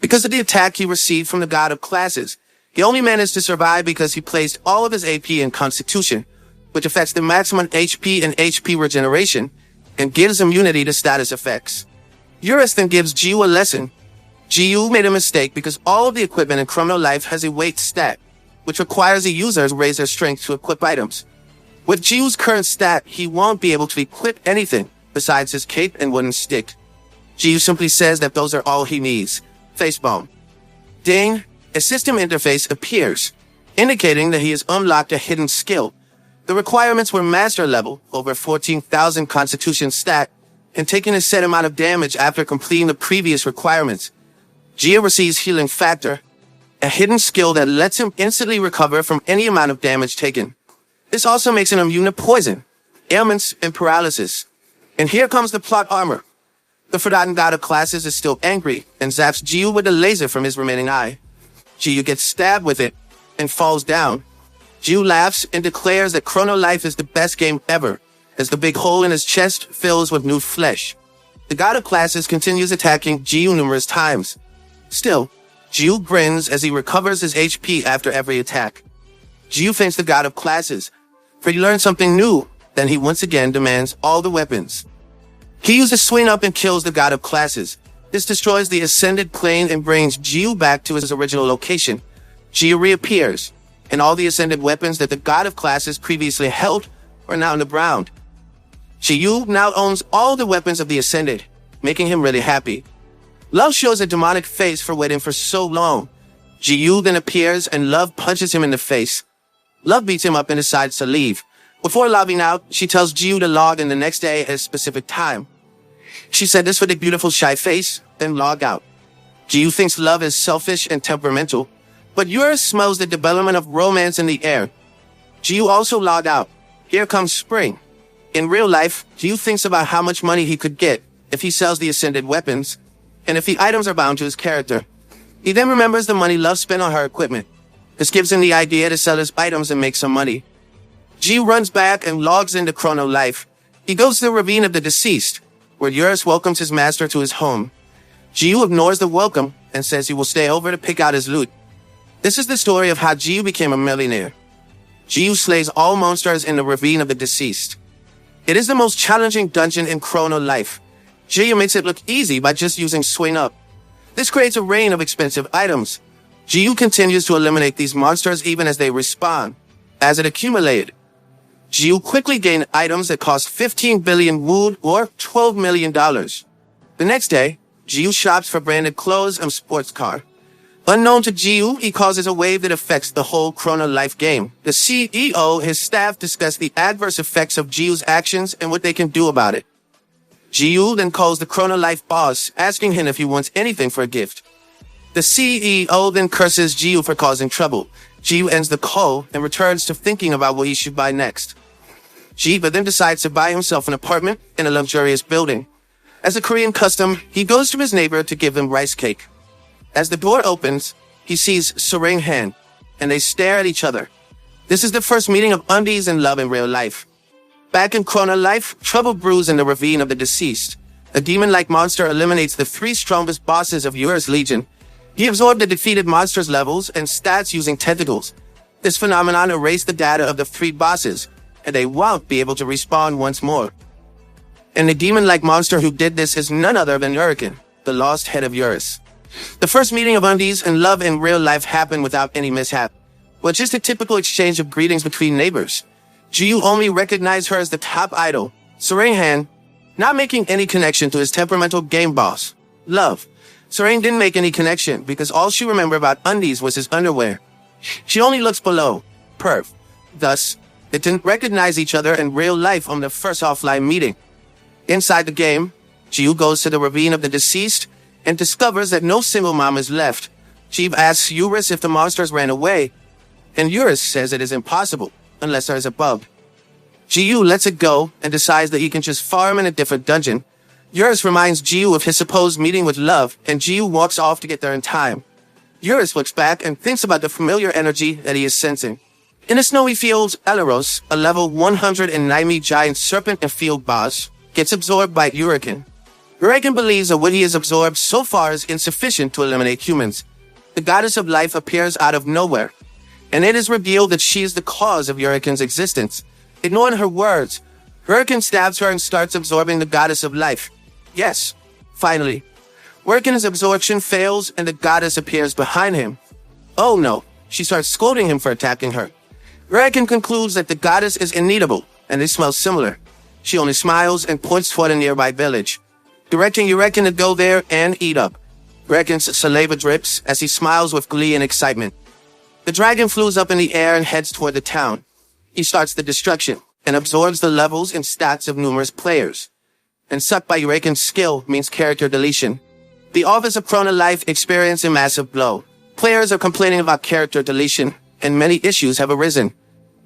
Because of the attack he received from the God of Classes, he only managed to survive because he placed all of his AP in Constitution, which affects the maximum HP and HP regeneration, and gives immunity to status effects. Eurus then gives Jiu a lesson. Jiu made a mistake because all of the equipment in Chrono Life has a weight stat, which requires the user to raise their strength to equip items. With Jiu's current stat, he won't be able to equip anything besides his cape and wooden stick. Jiu simply says that those are all he needs. Facepalm. Ding, a system interface appears, indicating that he has unlocked a hidden skill. The requirements were master level, over 14,000 Constitution stat, and taking a set amount of damage after completing the previous requirements. Jiu receives Healing Factor, a hidden skill that lets him instantly recover from any amount of damage taken. This also makes him immune to poison, ailments, and paralysis. And here comes the plot armor. The forgotten God of Classes is still angry and zaps Jiu with a laser from his remaining eye. Jiu gets stabbed with it and falls down. Jiu laughs and declares that Chrono Life is the best game ever, as the big hole in his chest fills with new flesh. The God of Classes continues attacking Jiu numerous times. Still, Jiu grins as he recovers his HP after every attack. Jiu thanks the God of Classes, for he learned something new. Then he once again demands all the weapons. He uses Swing Up and kills the God of Classes. This destroys the Ascended plane and brings Jiu back to his original location. Jiu reappears, and all the Ascended weapons that the God of Classes previously held are now on the ground. Jiu now owns all the weapons of the Ascended, making him really happy. Love shows a demonic face for waiting for so long. Jiu then appears and Love punches him in the face. Love beats him up and decides to leave. Before logging out, she tells Jiu to log in the next day at a specific time. She said this with a beautiful shy face, then log out. Jiu thinks Love is selfish and temperamental, but Eurus smells the development of romance in the air. Jiu also logged out. Here comes spring. In real life, Jiu thinks about how much money he could get if he sells the Ascended weapons, and if the items are bound to his character. He then remembers the money Love spent on her equipment. This gives him the idea to sell his items and make some money. Jiu runs back and logs into Chrono Life. He goes to the Ravine of the Deceased, where Eurus welcomes his master to his home. Jiu ignores the welcome and says he will stay over to pick out his loot. This is the story of how Jiu became a millionaire. Jiu slays all monsters in the Ravine of the Deceased. It is the most challenging dungeon in Chrono Life. Jiu makes it look easy by just using Swing Up. This creates a rain of expensive items. Jiu continues to eliminate these monsters even as they respawn. As it accumulated, Jiu quickly gained items that cost 15 billion wood or $12 million. The next day, Jiu shops for branded clothes and sports car. Unknown to Jiu, he causes a wave that affects the whole Chrono Life game. The CEO, his staff, discuss the adverse effects of Jiu's actions and what they can do about it. Jiu then calls the Chrono Life boss, asking him if he wants anything for a gift. The CEO then curses Jiu for causing trouble. Jiu ends the call and returns to thinking about what he should buy next. Jiu then decides to buy himself an apartment in a luxurious building. As a Korean custom, he goes to his neighbor to give him rice cake. As the door opens, he sees Serene Han, and they stare at each other. This is the first meeting of undies and love in real life. Back in Chrono Life, trouble brews in the ravine of the deceased. A demon-like monster eliminates the 3 strongest bosses of Eurus Legion. He absorbed the defeated monsters' levels and stats using tentacles. This phenomenon erased the data of the 3 bosses, and they won't be able to respawn once more. And the demon-like monster who did this is none other than Hurricane, the lost head of Eurus. The first meeting of undies and love in real life happened without any mishap. Well, just a typical exchange of greetings between neighbors. Jiu only recognized her as the top idol, Serene Han, not making any connection to his temperamental game boss, Love. Serene didn't make any connection because all she remembered about undies was his underwear. She only looks below, perv. Thus, they didn't recognize each other in real life on the first offline meeting. Inside the game, Jiu goes to the ravine of the deceased and discovers that no single mom is left. Jiu asks Eurus if the monsters ran away, and Eurus says it is impossible unless there is a bug. Jiu lets it go and decides that he can just farm in a different dungeon. Eurus reminds Jiu of his supposed meeting with Love, and Jiu walks off to get there in time. Eurus looks back and thinks about the familiar energy that he is sensing. In the snowy fields, Elaros, a level 190 giant serpent and field boss, gets absorbed by Hurricane. Hurricane believes that what he has absorbed so far is insufficient to eliminate humans. The goddess of life appears out of nowhere, and it is revealed that she is the cause of Hurricane's existence. Ignoring her words, Hurricane stabs her and starts absorbing the goddess of life. Yes, finally. Hurricane's absorption fails and the goddess appears behind him. Oh no, she starts scolding him for attacking her. Hurricane concludes that the goddess is ineatable and they smell similar. She only smiles and points toward a nearby village, directing Hurricane to go there and eat up. Hurricane's saliva drips as he smiles with glee and excitement. The dragon flews up in the air and heads toward the town. He starts the destruction and absorbs the levels and stats of numerous players. And sucked by Hurricane's skill means character deletion. The office of Chrono Life experienced a massive blow. Players are complaining about character deletion, and many issues have arisen.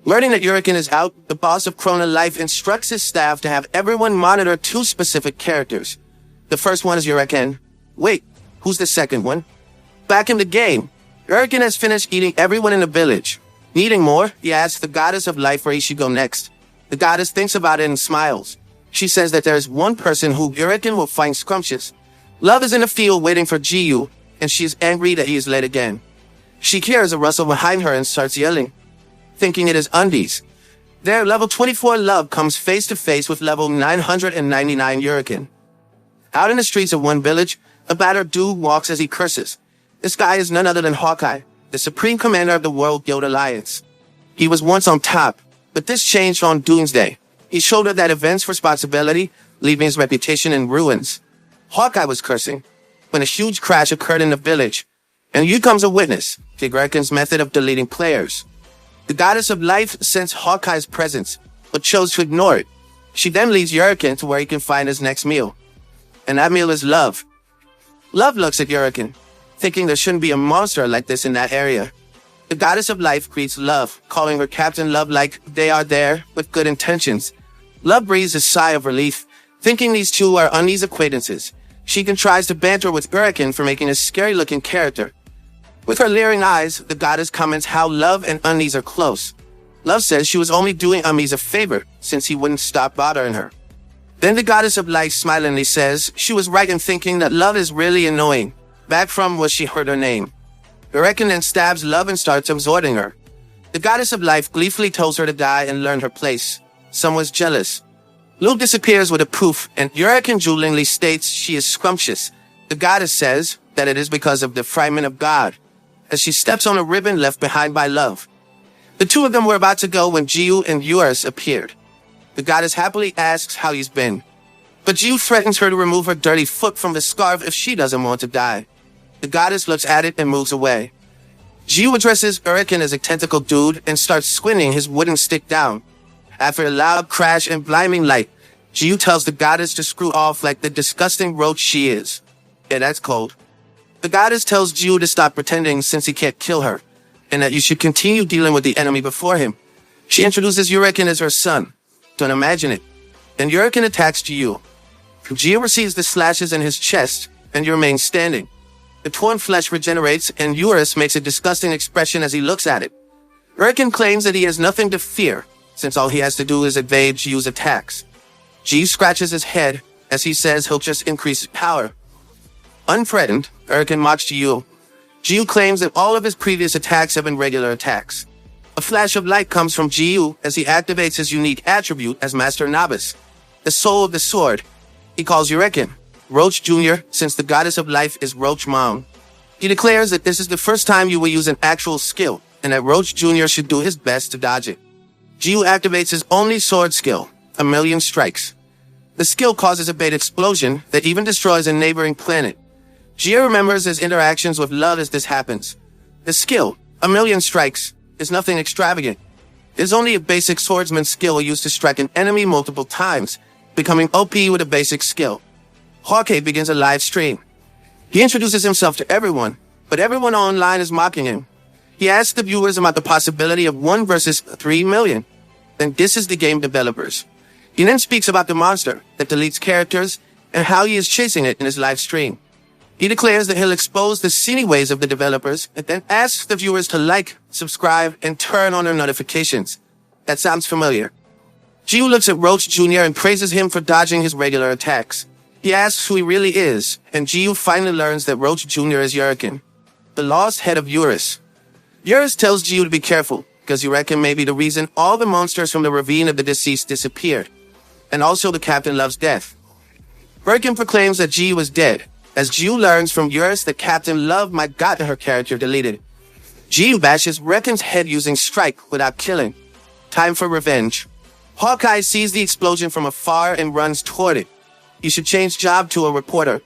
Learning that Hurricane is out, the boss of Chrono Life instructs his staff to have everyone monitor 2 specific characters. The first one is Hurricane. Wait, who's the second one? Back in the game, Hurricane has finished eating everyone in the village. Needing more, he asks the goddess of life where he should go next. The goddess thinks about it and smiles. She says that there is one person who Hurricane will find scrumptious. Love is in the field waiting for Jiu, and she is angry that he is late again. She hears a rustle behind her and starts yelling, thinking it is undies. There, level 24 Love comes face to face with level 999 Hurricane. Out in the streets of one village, a battered dude walks as he curses. This guy is none other than Hawkeye, the supreme commander of the World Guild Alliance. He was once on top, but this changed on Doomsday. He shouldered that event's responsibility, leaving his reputation in ruins. Hawkeye was cursing when a huge crash occurred in the village, and here comes a witness to Hurricane's method of deleting players. The goddess of life sensed Hawkeye's presence, but chose to ignore it. She then leads Hurricane to where he can find his next meal. And that meal is Love. Love looks at Hurricane, thinking there shouldn't be a monster like this in that area. The goddess of life greets Love, calling her Captain Love like they are there with good intentions. Love breathes a sigh of relief, thinking these two are undies acquaintances. She tries to banter with Hurricane for making a scary-looking character. With her leering eyes, the goddess comments how Love and undies are close. Love says she was only doing undies a favor, since he wouldn't stop bothering her. Then the goddess of life smilingly says she was right in thinking that Love is really annoying, back from where she heard her name. Hurricane then stabs Love and starts absorbing her. The goddess of life gleefully tells her to die and learn her place. Someone's jealous. Luke disappears with a poof, and Hurricane droolingly states she is scrumptious. The goddess says that it is because of the fragment of God, as she steps on a ribbon left behind by Love. The two of them were about to go when Jiu and Eurus appeared. The goddess happily asks how he's been, but Jiu threatens her to remove her dirty foot from the scarf if she doesn't want to die. The goddess looks at it and moves away. Jiu addresses Uriken as a tentacle dude and starts squinting his wooden stick down. After a loud crash and blinding light, Jiu tells the goddess to screw off like the disgusting roach she is. Yeah, that's cold. The goddess tells Jiu to stop pretending since he can't kill her, and that you should continue dealing with the enemy before him. She introduces Uriken as her son. Don't imagine it. Then Uriken attacks Jiu. Jiu receives the slashes in his chest, and you remain standing. The torn flesh regenerates, and Eurus makes a disgusting expression as he looks at it. Uriken claims that he has nothing to fear, since all he has to do is evade Jiu's attacks. Jiu scratches his head, as he says he'll just increase his power. Unthreatened, Uriken mocks Jiu. Jiu claims that all of his previous attacks have been regular attacks. A flash of light comes from Jiu as he activates his unique attribute as Master Novice, the soul of the sword. He calls Uriken Roach Jr., since the goddess of life is Roach Mom. He declares that this is the first time you will use an actual skill, and that Roach Jr. should do his best to dodge it. Jiu activates his only sword skill, 1,000,000 strikes. The skill causes a bait explosion that even destroys a neighboring planet. Jiu remembers his interactions with love as this happens. The skill, 1,000,000 strikes, is nothing extravagant. It is only a basic swordsman skill used to strike an enemy multiple times, becoming OP with a basic skill. Hawkeye begins a live stream. He introduces himself to everyone, but everyone online is mocking him. He asks the viewers about the possibility of 1 versus 3 million. Then disses the game developers. He then speaks about the monster that deletes characters and how he is chasing it in his live stream. He declares that he'll expose the seedy ways of the developers and then asks the viewers to like, subscribe, and turn on their notifications. That sounds familiar. Jiu looks at Roach Jr. and praises him for dodging his regular attacks. He asks who he really is, and Jiu finally learns that Roach Jr. is Uriken, the lost head of Eurus. Eurus tells Jiu to be careful, because Uriken may be the reason all the monsters from the ravine of the deceased disappeared, and also the captain loves death. Uriken proclaims that Jiu is dead, as Jiu learns from Eurus that Captain Love might got her character deleted. Jiu bashes Uriken's head using strike without killing. Time for revenge. Hawkeye sees the explosion from afar and runs toward it. You should change job to a reporter.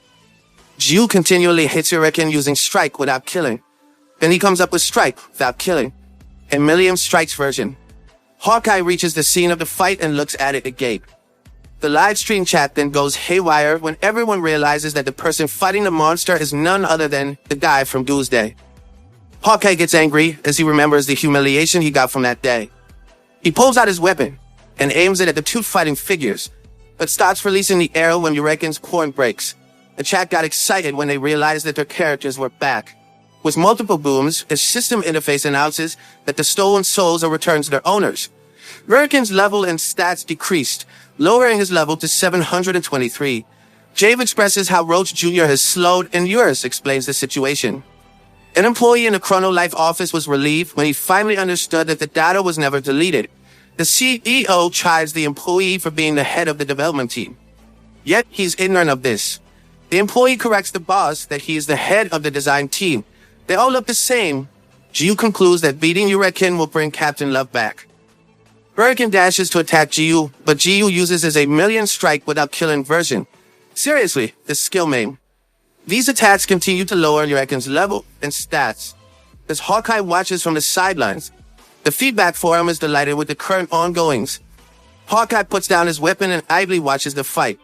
Jiu continually hits Uriken using strike without killing. Then he comes up with strike without killing. A Million Strikes version. Hawkeye reaches the scene of the fight and looks at it agape. The live stream chat then goes haywire when everyone realizes that the person fighting the monster is none other than the guy from Doomsday. Hawkeye gets angry as he remembers the humiliation he got from that day. He pulls out his weapon and aims it at the two fighting figures, but starts releasing the arrow when Uriken's horn breaks. The chat got excited when they realized that their characters were back. With multiple booms, a system interface announces that the stolen souls are returned to their owners. Uriken's level and stats decreased, lowering his level to 723. Jave expresses how Roach Jr. has slowed, and Eurus explains the situation. An employee in the Chrono Life office was relieved when he finally understood that the data was never deleted. The CEO chides the employee for being the head of the development team. Yet, he's ignorant of this. The employee corrects the boss that he is the head of the design team. They all look the same. Jiu concludes that beating Uriken will bring Captain Love back. Uriken dashes to attack Jiu, but Jiu uses his 1,000,000 strike without killing version. Seriously, this skill meme. These attacks continue to lower Uriken's level and stats. As Hawkeye watches from the sidelines, the feedback forum is delighted with the current ongoings. Hawkeye puts down his weapon and idly watches the fight.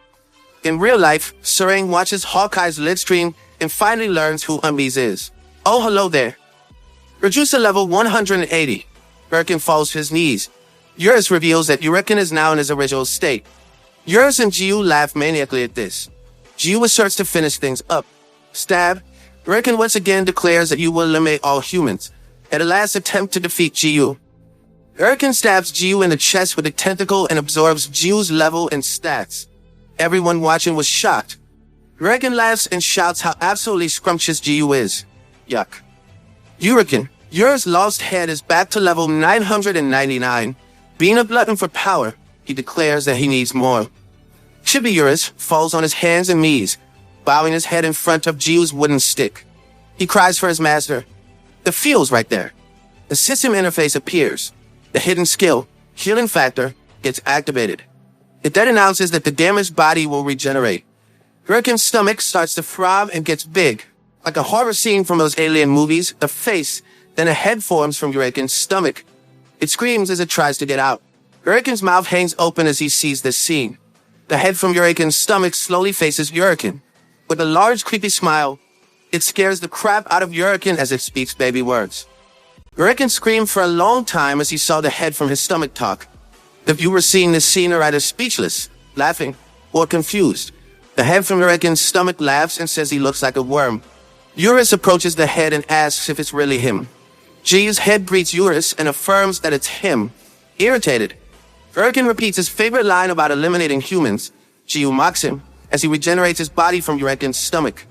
In real life, Surang watches Hawkeye's lit stream and finally learns who Umbiz is. Oh, hello there. Reducer level 180. Uriken falls to his knees. Eurus reveals that Uriken is now in his original state. Eurus and Jiu laugh maniacally at this. Jiu asserts to finish things up. Stab. Uriken once again declares that you will eliminate all humans. At a last attempt to defeat Jiu, Uriken stabs Jiu in the chest with a tentacle and absorbs Jiu's level and stats. Everyone watching was shocked. Uriken laughs and shouts how absolutely scrumptious Jiu is. Yuck. Uriken, Eurus' lost head is back to level 999. Being a glutton for power, he declares that he needs more. Chibi Eurus falls on his hands and knees, bowing his head in front of Jiu's wooden stick. He cries for his master. The feels right there. The system interface appears. The hidden skill, Healing Factor, gets activated. It then announces that the damaged body will regenerate. Uriken's stomach starts to throb and gets big. Like a horror scene from those alien movies, a face, then a head forms from Yuriken's stomach. It screams as it tries to get out. Yuriken's mouth hangs open as he sees this scene. The head from Yuriken's stomach slowly faces Yuriken. With a large, creepy smile, it scares the crap out of Yuriken as it speaks baby words. Yuriken screamed for a long time as he saw the head from his stomach talk. The viewers seeing this scene are either speechless, laughing, or confused. The head from Yuriken's stomach laughs and says he looks like a worm. Eurus approaches the head and asks if it's really him. Jiu's head greets Eurus and affirms that it's him. Irritated, Yuriken repeats his favorite line about eliminating humans. Jiu mocks him as he regenerates his body from Yuriken's stomach.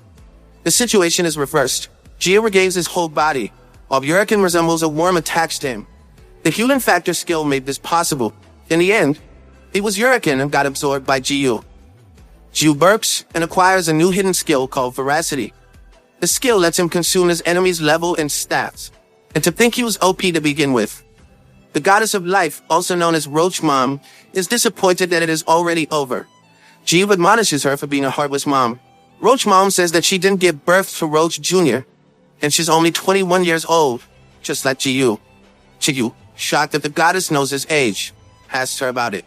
The situation is reversed. Jiu regains his whole body, while Yuriken resembles a worm attached to him. The human factor skill made this possible. In the end, it was Yuriken and got absorbed by Jiu. Jiu burps and acquires a new hidden skill called Veracity. The skill lets him consume his enemy's level and stats. And to think he was OP to begin with. The goddess of life, also known as Roach Mom, is disappointed that it is already over. Jiu admonishes her for being a heartless mom. Roach Mom says that she didn't give birth to Roach Jr., and she's only 21 years old, just like Jiu. Jiu, shocked that the goddess knows his age, asks her about it.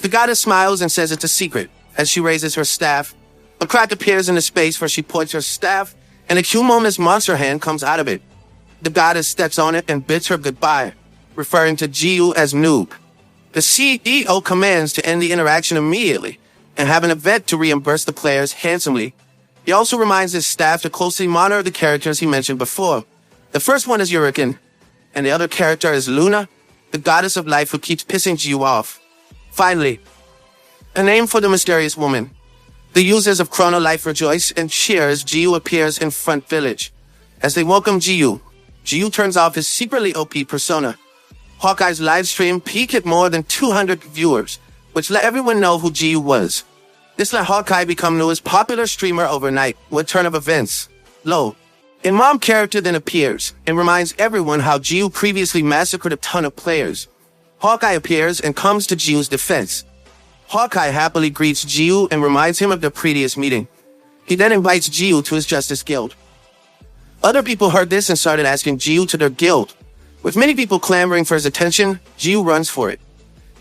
The goddess smiles and says it's a secret. As she raises her staff, a crack appears in the space where she points her staff, and a humongous monster hand comes out of it. The goddess steps on it and bids her goodbye, referring to Jiu as Noob. The CEO commands to end the interaction immediately and have an event to reimburse the players handsomely. He also reminds his staff to closely monitor the characters he mentioned before. The first one is Yuriken, and the other character is Luna, the goddess of life who keeps pissing Jiu off. Finally, a name for the mysterious woman. The users of Chrono Life rejoice and cheer as Jiu appears in Front Village. As they welcome Jiu, Jiu turns off his secretly OP persona. Hawkeye's livestream peaked at more than 200 viewers, which let everyone know who Jiu was. This let Hawkeye become newest popular streamer overnight with turn of events. Lo, a mom character then appears and reminds everyone how Jiu previously massacred a ton of players. Hawkeye appears and comes to Jiu's defense. Hawkeye happily greets Jiu and reminds him of the previous meeting. He then invites Jiu to his Justice Guild. Other people heard this and started asking Jiu to their guild. With many people clamoring for his attention, Jiu runs for it.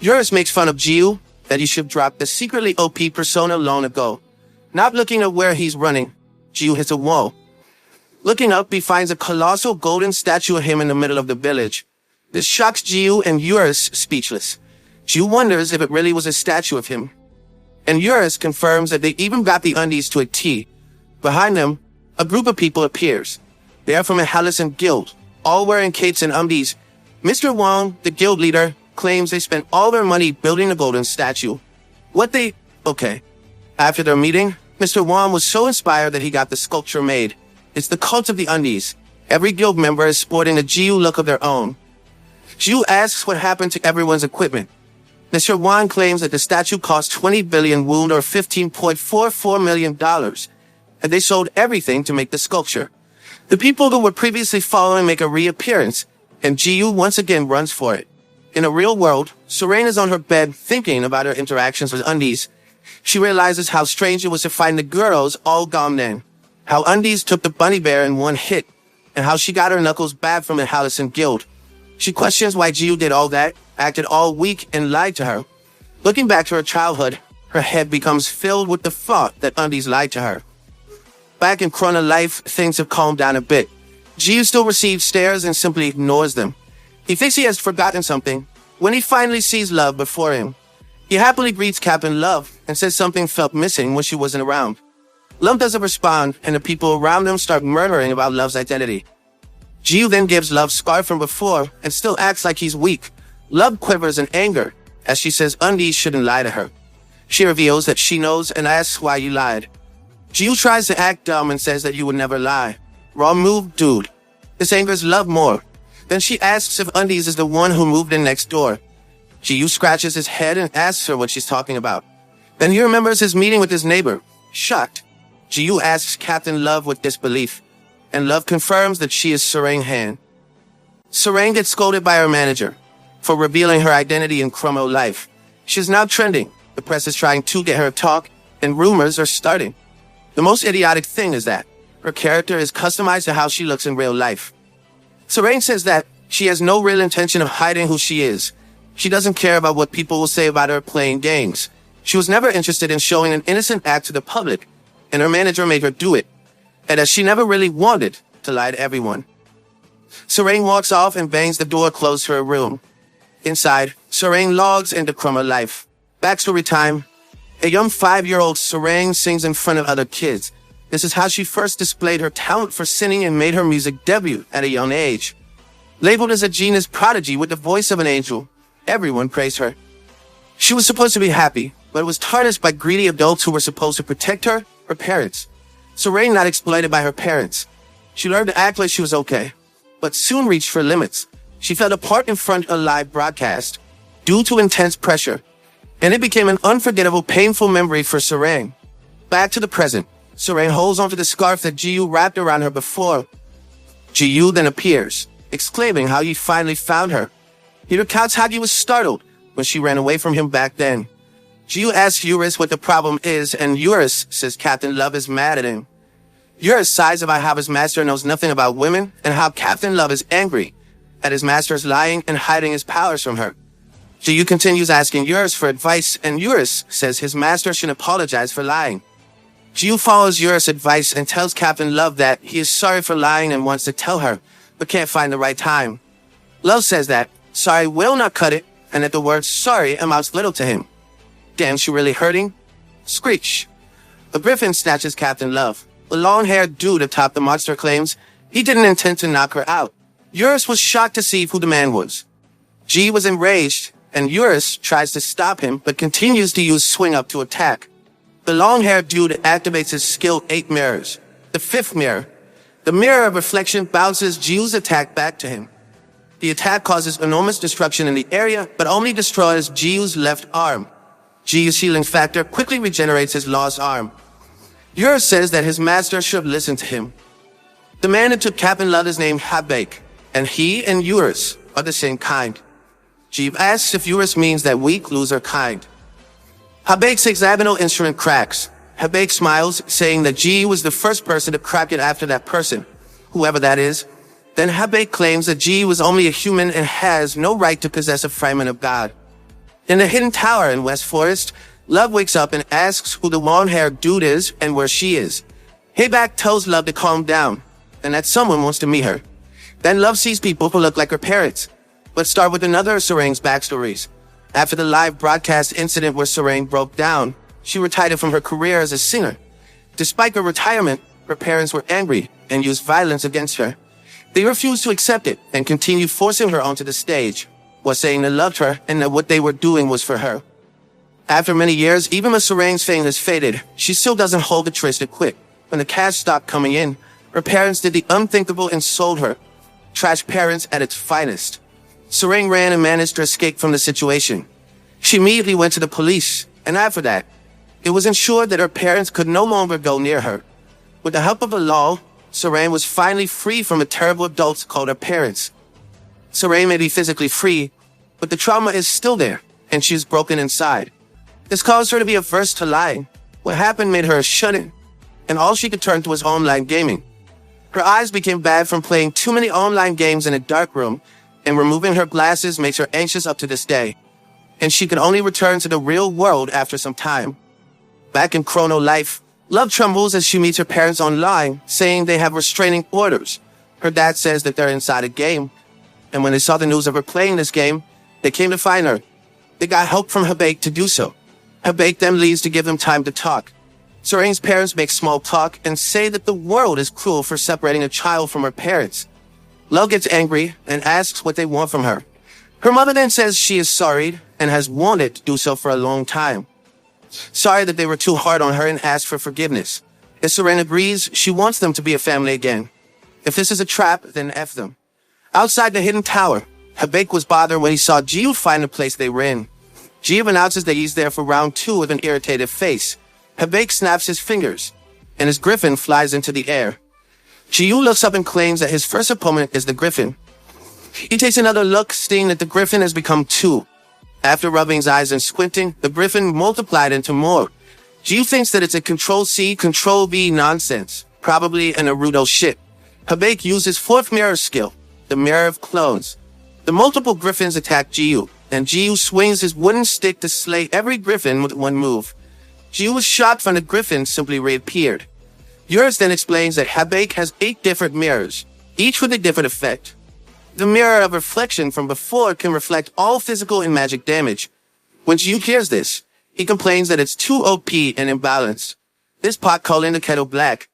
Eurus makes fun of Jiu that he should drop the secretly OP persona long ago. Not looking at where he's running, Jiu hits a wall. Looking up, he finds a colossal golden statue of him in the middle of the village. This shocks Jiu and Eurus speechless. Jiu wonders if it really was a statue of him. And Eurus confirms that they even got the undies to a T. Behind them, a group of people appears. They are from a Halcyon guild, all wearing capes and undies. Mr. Wong, the guild leader, claims they spent all their money building the golden statue. Okay. After their meeting, Mr. Wong was so inspired that he got the sculpture made. It's the cult of the undies. Every guild member is sporting a Jiu look of their own. Jiu asks what happened to everyone's equipment. Mr. Wong claims that the statue cost 20 billion woon or $15.44 million, and they sold everything to make the sculpture. The people who were previously following make a reappearance, and Jiu once again runs for it. In a real world, Serene is on her bed thinking about her interactions with undies. She realizes how strange it was to find the girls all gone then, how undies took the bunny bear in one hit, and how she got her knuckles back from the Halcyon guild. She questions why Jiu did all that, acted all weak, and lied to her. Looking back to her childhood, her head becomes filled with the thought that undies lied to her. Back in Chrono Life, things have calmed down a bit. Jiu still receives stares and simply ignores them. He thinks he has forgotten something when he finally sees Love before him. He happily greets Captain Love and says something felt missing when she wasn't around. Love doesn't respond, and the people around him start murmuring about Love's identity. Jiu then gives Love scarf from before and still acts like he's weak. Love quivers in anger as she says undies shouldn't lie to her. She reveals that she knows and asks why you lied. Jiu tries to act dumb and says that you would never lie. Wrong move, dude. This angers Love more. Then she asks if Undies is the one who moved in next door. Jiu scratches his head and asks her what she's talking about. Then he remembers his meeting with his neighbor. Shocked, Jiu asks Captain Love with disbelief, and Love confirms that she is Serene Han. Serene gets scolded by her manager for revealing her identity in Chrono Life. She is now trending. The press is trying to get her to talk, and rumors are starting. The most idiotic thing is that her character is customized to how she looks in real life. Serene says that she has no real intention of hiding who she is. She doesn't care about what people will say about her playing games. She was never interested in showing an innocent act to the public, and her manager made her do it, and as she never really wanted to lie to everyone. Serene walks off and bangs the door closed to her room. Inside, Serene logs into Chrono Life. Backstory time. A young 5-year-old Serene sings in front of other kids. This is how she first displayed her talent for singing and made her music debut at a young age. Labeled as a genius prodigy with the voice of an angel, everyone praised her. She was supposed to be happy, but was tarnished by greedy adults who were supposed to protect her parents. Serene not exploited by her parents. She learned to act like she was okay, but soon reached her limits. She fell apart in front of a live broadcast due to intense pressure, and it became an unforgettable, painful memory for Serene. Back to the present, Serene holds onto the scarf that Jiyu wrapped around her before. Jiyu then appears, exclaiming how he finally found her. He recounts how he was startled when she ran away from him back then. Jiyu asks Eurus what the problem is, and Eurus says Captain Love is mad at him. Eurus sighs about how his master knows nothing about women, and how Captain Love is angry at his master's lying and hiding his powers from her. Jiyu continues asking Eurus for advice, and Eurus says his master should apologize for lying. Jiyu follows Eurus' advice and tells Captain Love that he is sorry for lying and wants to tell her, but can't find the right time. Love says that sorry will not cut it, and that the word sorry amounts little to him. Damn, she really hurting? Screech. A griffin snatches Captain Love. The long-haired dude atop the monster claims he didn't intend to knock her out. Eurus was shocked to see who the man was. G was enraged, and Eurus tries to stop him, but continues to use swing up to attack. The long-haired dude activates his skill 8 mirrors. The 5th mirror. The mirror of reflection bounces Jiu's attack back to him. The attack causes enormous destruction in the area, but only destroys Jiu's left arm. Jiu's healing factor quickly regenerates his lost arm. Eurus says that his master should listen to him. The man who took Captain Love is named Habake, and he and Eurus are the same kind. Jiu asks if Eurus means that weak lose their kind. Habake's hexagonal instrument cracks. Habake smiles, saying that Jiu was the first person to crack it after that person, whoever that is. Then Habake claims that Jiu was only a human and has no right to possess a fragment of God. In the hidden tower in West Forest, Love wakes up and asks who the long-haired dude is and where she is. Habake tells Love to calm down, and that someone wants to meet her. Then Love sees people who look like her parents. Let's start with another of Serene's backstories. After the live broadcast incident where Serene broke down, she retired from her career as a singer. Despite her retirement, her parents were angry and used violence against her. They refused to accept it and continued forcing her onto the stage, while saying they loved her and that what they were doing was for her. After many years, even as Serene's fame has faded, she still doesn't hold the choice to quit. When the cash stopped coming in, her parents did the unthinkable and sold her. Trash parents at its finest. Serene ran and managed to escape from the situation. She immediately went to the police, and after that, it was ensured that her parents could no longer go near her. With the help of the law, Serene was finally free from the terrible adults called her parents. Serene may be physically free, but the trauma is still there, and she is broken inside. This caused her to be averse to lying. What happened made her a shut-in, and all she could turn to was online gaming. Her eyes became bad from playing too many online games in a dark room, and removing her glasses makes her anxious up to this day. And she could only return to the real world after some time. Back in Chrono Life, Love trembles as she meets her parents online, saying they have restraining orders. Her dad says that they're inside a game, and when they saw the news of her playing this game, they came to find her. They got help from Habake to do so. Habake then leaves to give them time to talk. Serene's parents make small talk and say that the world is cruel for separating a child from her parents. Love gets angry and asks what they want from her. Her mother then says she is sorry and has wanted to do so for a long time. Sorry that they were too hard on her and asks for forgiveness. If Serene agrees, she wants them to be a family again. If this is a trap, then F them. Outside the hidden tower, Habake was bothered when he saw Jiu find the place they were in. Jiu announces that he's there for round 2 with an irritated face. Habake snaps his fingers, and his griffin flies into the air. Jiu looks up and claims that his first opponent is the griffin. He takes another look, seeing that the griffin has become 2. After rubbing his eyes and squinting, the griffin multiplied into more. Jiu thinks that it's a Control-C, Control-V nonsense. probably a Naruto ship. Habaek uses fourth mirror skill, the Mirror of Clones. The multiple griffins attack Jiu, and Jiu swings his wooden stick to slay every griffin with one move. Jiu was shot from the griffin simply reappeared. Yours then explains that Habaek has 8 different mirrors, each with a different effect. The mirror of reflection from before can reflect all physical and magic damage. When Jiu hears this, he complains that it's too OP and imbalanced. This pot calling the kettle black.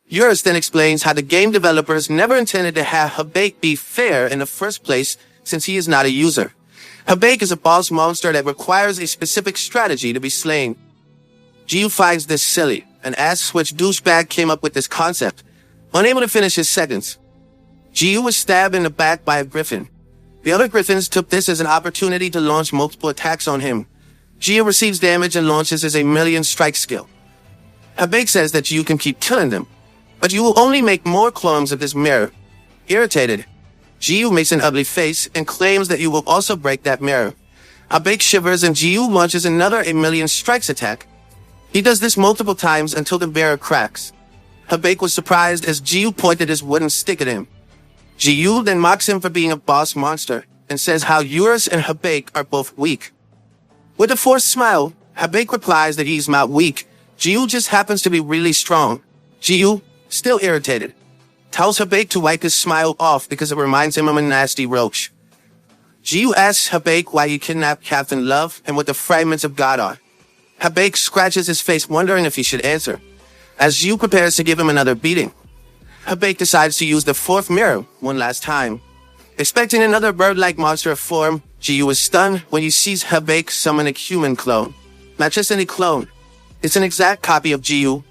Yours then explains how the game developers never intended to have Habaek be fair in the first place since he is not a user. Habaek is a boss monster that requires a specific strategy to be slain. Jiu finds this silly and asks which douchebag came up with this concept. Unable to finish his sentence, Jiu was stabbed in the back by a griffin. The other griffins took this as an opportunity to launch multiple attacks on him. Jiu receives damage and launches his 1,000,000 strike skill. Habaek says that Jiu can keep killing them, but you will only make more clones of this mirror. Irritated, Jiu makes an ugly face and claims that you will also break that mirror. Habaek shivers and Jiu launches another 1,000,000 strikes attack. He does this multiple times until the mirror cracks. Habaek was surprised as Jiu pointed his wooden stick at him. Jiu then mocks him for being a boss monster and says how Eurus and Habaek are both weak. With a forced smile, Habaek replies that he's not weak. Jiu just happens to be really strong. Jiu, still irritated, tells Habaek to wipe his smile off because it reminds him of a nasty roach. Jiu asks Habaek why he kidnapped Captain Love and what the fragments of God are. Habaek scratches his face wondering if he should answer, as Jiu prepares to give him another beating. Habaek decides to use the fourth mirror one last time. Expecting another bird-like monster form, Jiu is stunned when he sees Habaek summon a human clone. Not just any clone, it's an exact copy of Jiu.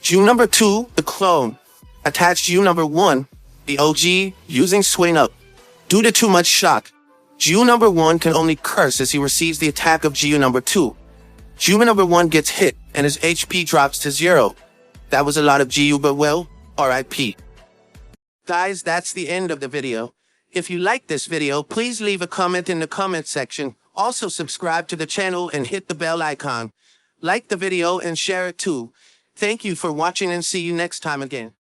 Jiu number 2, the clone, attached Jiu number 1, the OG, using swing up. Due to too much shock, Jiu number 1 can only curse as he receives the attack of Jiu number 2. Jiu number 1 gets hit and his HP drops to 0. That was a lot of Jiu, but well, RIP. Guys, that's the end of the video. If you liked this video, please leave a comment in the comment section. Also subscribe to the channel and hit the bell icon. Like the video and share it too. Thank you for watching and see you next time again.